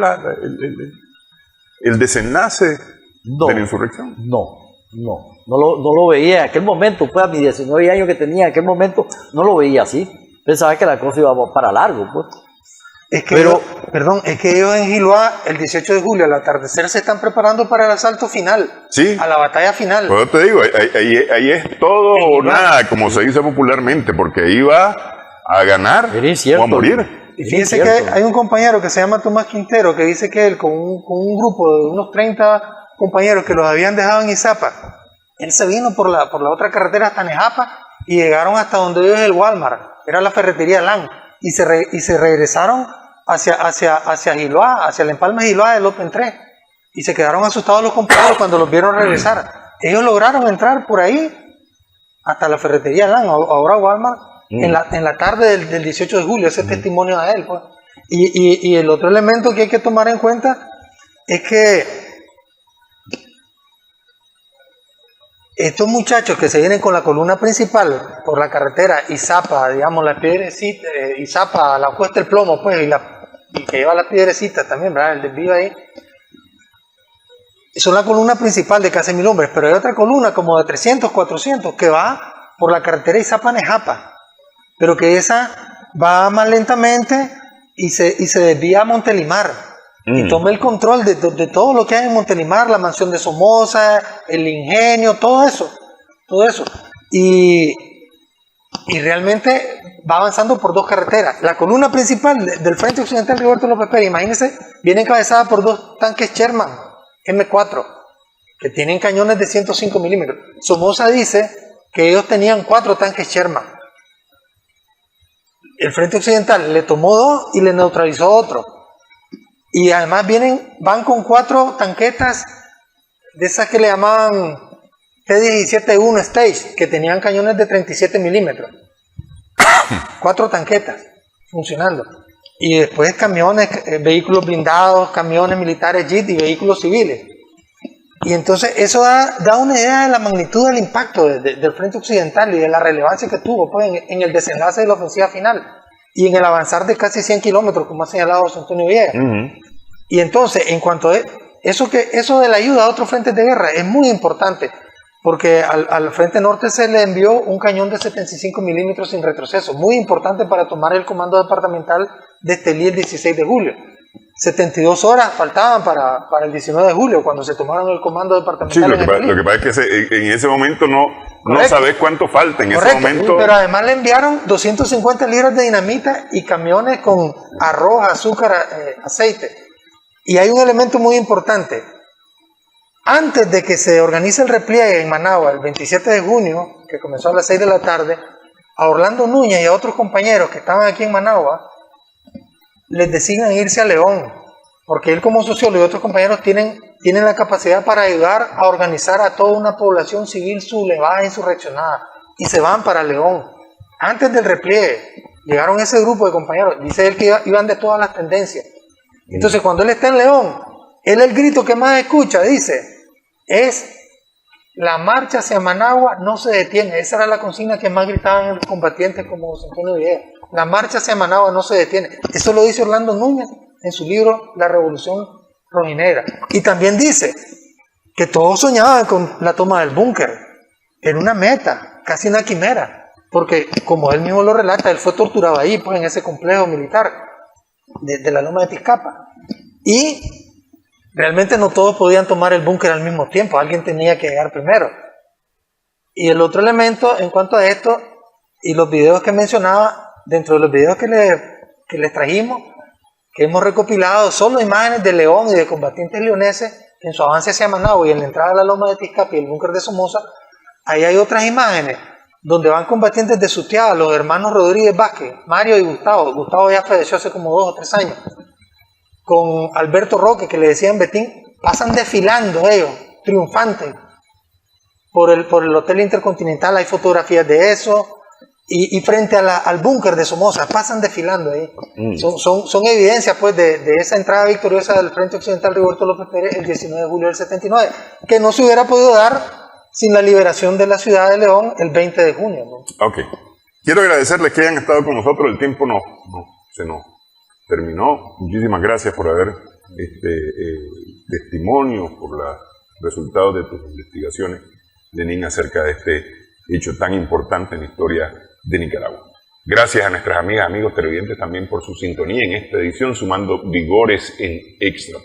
Speaker 1: el desenlace de la insurrección?
Speaker 2: No lo veía en aquel momento, pues a mis 19 años que tenía en aquel momento, no lo veía así. Pensaba que la cosa iba para largo, pues.
Speaker 3: Es que ellos en Giloá, el 18 de julio, al atardecer, se están preparando para el asalto final,
Speaker 1: sí,
Speaker 3: a la batalla final.
Speaker 1: Pues yo te digo, ahí es todo o nada, como se dice popularmente, porque iba a ganar o a morir.
Speaker 3: Y fíjense que hay un compañero que se llama Tomás Quintero, que dice que él, con un grupo de unos 30 compañeros que los habían dejado en Izapa, él se vino por la otra carretera hasta Nejapa y llegaron hasta donde hoy es el Walmart, era la ferretería LAN, y se regresaron hacia Giloá, hacia la Empalme Giloá del Open 3, y se quedaron asustados los compañeros cuando los vieron regresar. Ellos lograron entrar por ahí hasta la ferretería LAN, ahora Walmart, en la tarde del 18 de julio, ese testimonio a él, pues. Y el otro elemento que hay que tomar en cuenta es que estos muchachos que se vienen con la columna principal por la carretera Izapa, digamos, la piedrecita, Izapa, la Cuesta del Plomo, pues, y que lleva las piedrecitas también, ¿verdad? El desvío ahí. Son la columna principal de casi 1000 hombres, pero hay otra columna como de 300, 400 que va por la carretera Izapa-Nejapa, pero que esa va más lentamente y se desvía a Montelimar. Y toma el control de todo lo que hay en Montelimar, la mansión de Somoza, el ingenio, todo eso. Y realmente va avanzando por 2 carreteras. La columna principal del Frente Occidental de Roberto López Pérez, imagínense, viene encabezada por 2 tanques Sherman M4, que tienen cañones de 105 milímetros. Somoza dice que ellos tenían 4 tanques Sherman. El Frente Occidental le tomó 2 y le neutralizó otro. Y además van con 4 tanquetas de esas que le llamaban T-17-1 Stage, que tenían cañones de 37 milímetros. 4 tanquetas funcionando. Y después camiones, vehículos blindados, camiones militares, jeep y vehículos civiles. Y entonces eso da una idea de la magnitud del impacto del Frente Occidental y de la relevancia que tuvo, pues, en el desenlace de la ofensiva final y en el avanzar de casi 100 kilómetros, como ha señalado José Antonio Villegas. Y entonces, en cuanto a eso de la ayuda a otros frentes de guerra es muy importante, porque al Frente Norte se le envió un cañón de 75 milímetros sin retroceso, muy importante para tomar el comando departamental de Estelí el 16 de julio. 72 horas faltaban para el 19 de julio, cuando se tomaron el comando departamental.
Speaker 1: Sí, lo que pasa es que en ese momento no sabes cuánto falta. En ese momento.
Speaker 3: Pero además le enviaron 250 libras de dinamita y camiones con arroz, azúcar, aceite. Y hay un elemento muy importante. Antes de que se organice el repliegue en Managua, el 27 de junio, que comenzó a las 6 de la tarde, a Orlando Núñez y a otros compañeros que estaban aquí en Managua, les designan irse a León, porque él como sociólogo y otros compañeros tienen la capacidad para ayudar a organizar a toda una población civil sublevada e insurreccionada, y se van para León. Antes del repliegue, llegaron ese grupo de compañeros, dice él que iban de todas las tendencias. Entonces cuando él está en León, el grito que más escucha, dice, es: la marcha hacia Managua no se detiene. Esa era la consigna que más gritaban los combatientes como José Antonio Villegas. La marcha hacia Managua no se detiene. Eso lo dice Orlando Núñez en su libro La Revolución Rojinegra. Y también dice que todos soñaban con la toma del búnker. Era una meta, casi una quimera. Porque, como él mismo lo relata, él fue torturado ahí, pues, en ese complejo militar de la Loma de Tizcapa. Y realmente no todos podían tomar el búnker al mismo tiempo. Alguien tenía que llegar primero. Y el otro elemento en cuanto a esto, y los videos que mencionaba, dentro de los videos que les trajimos, que hemos recopilado solo imágenes de León y de combatientes leoneses en su avance hacia Managua y en la entrada a la Loma de Tizcapa y el búnker de Somoza. Ahí hay otras imágenes donde van combatientes de Sutiaba, los hermanos Rodríguez Vázquez, Mario y Gustavo. Gustavo ya falleció hace como 2 o 3 años. Con Alberto Roque, que le decían Betín, pasan desfilando ellos, triunfantes, por el Hotel Intercontinental. Hay fotografías de eso. y frente al búnker de Somoza, pasan desfilando ahí. Son evidencias pues de esa entrada victoriosa del Frente Occidental Rigoberto López Pérez el 19 de julio del 79, que no se hubiera podido dar sin la liberación de la ciudad de León el 20 de junio, ¿no?
Speaker 1: Ok. Quiero agradecerles que hayan estado con nosotros. El tiempo se nos terminó. Muchísimas gracias por haber testimonios, por los resultados de tus investigaciones, Lenín, acerca de este hecho tan importante en la historia de Nicaragua. Gracias a nuestras amigas, amigos televidentes también por su sintonía en esta edición, sumando vigores en Extra.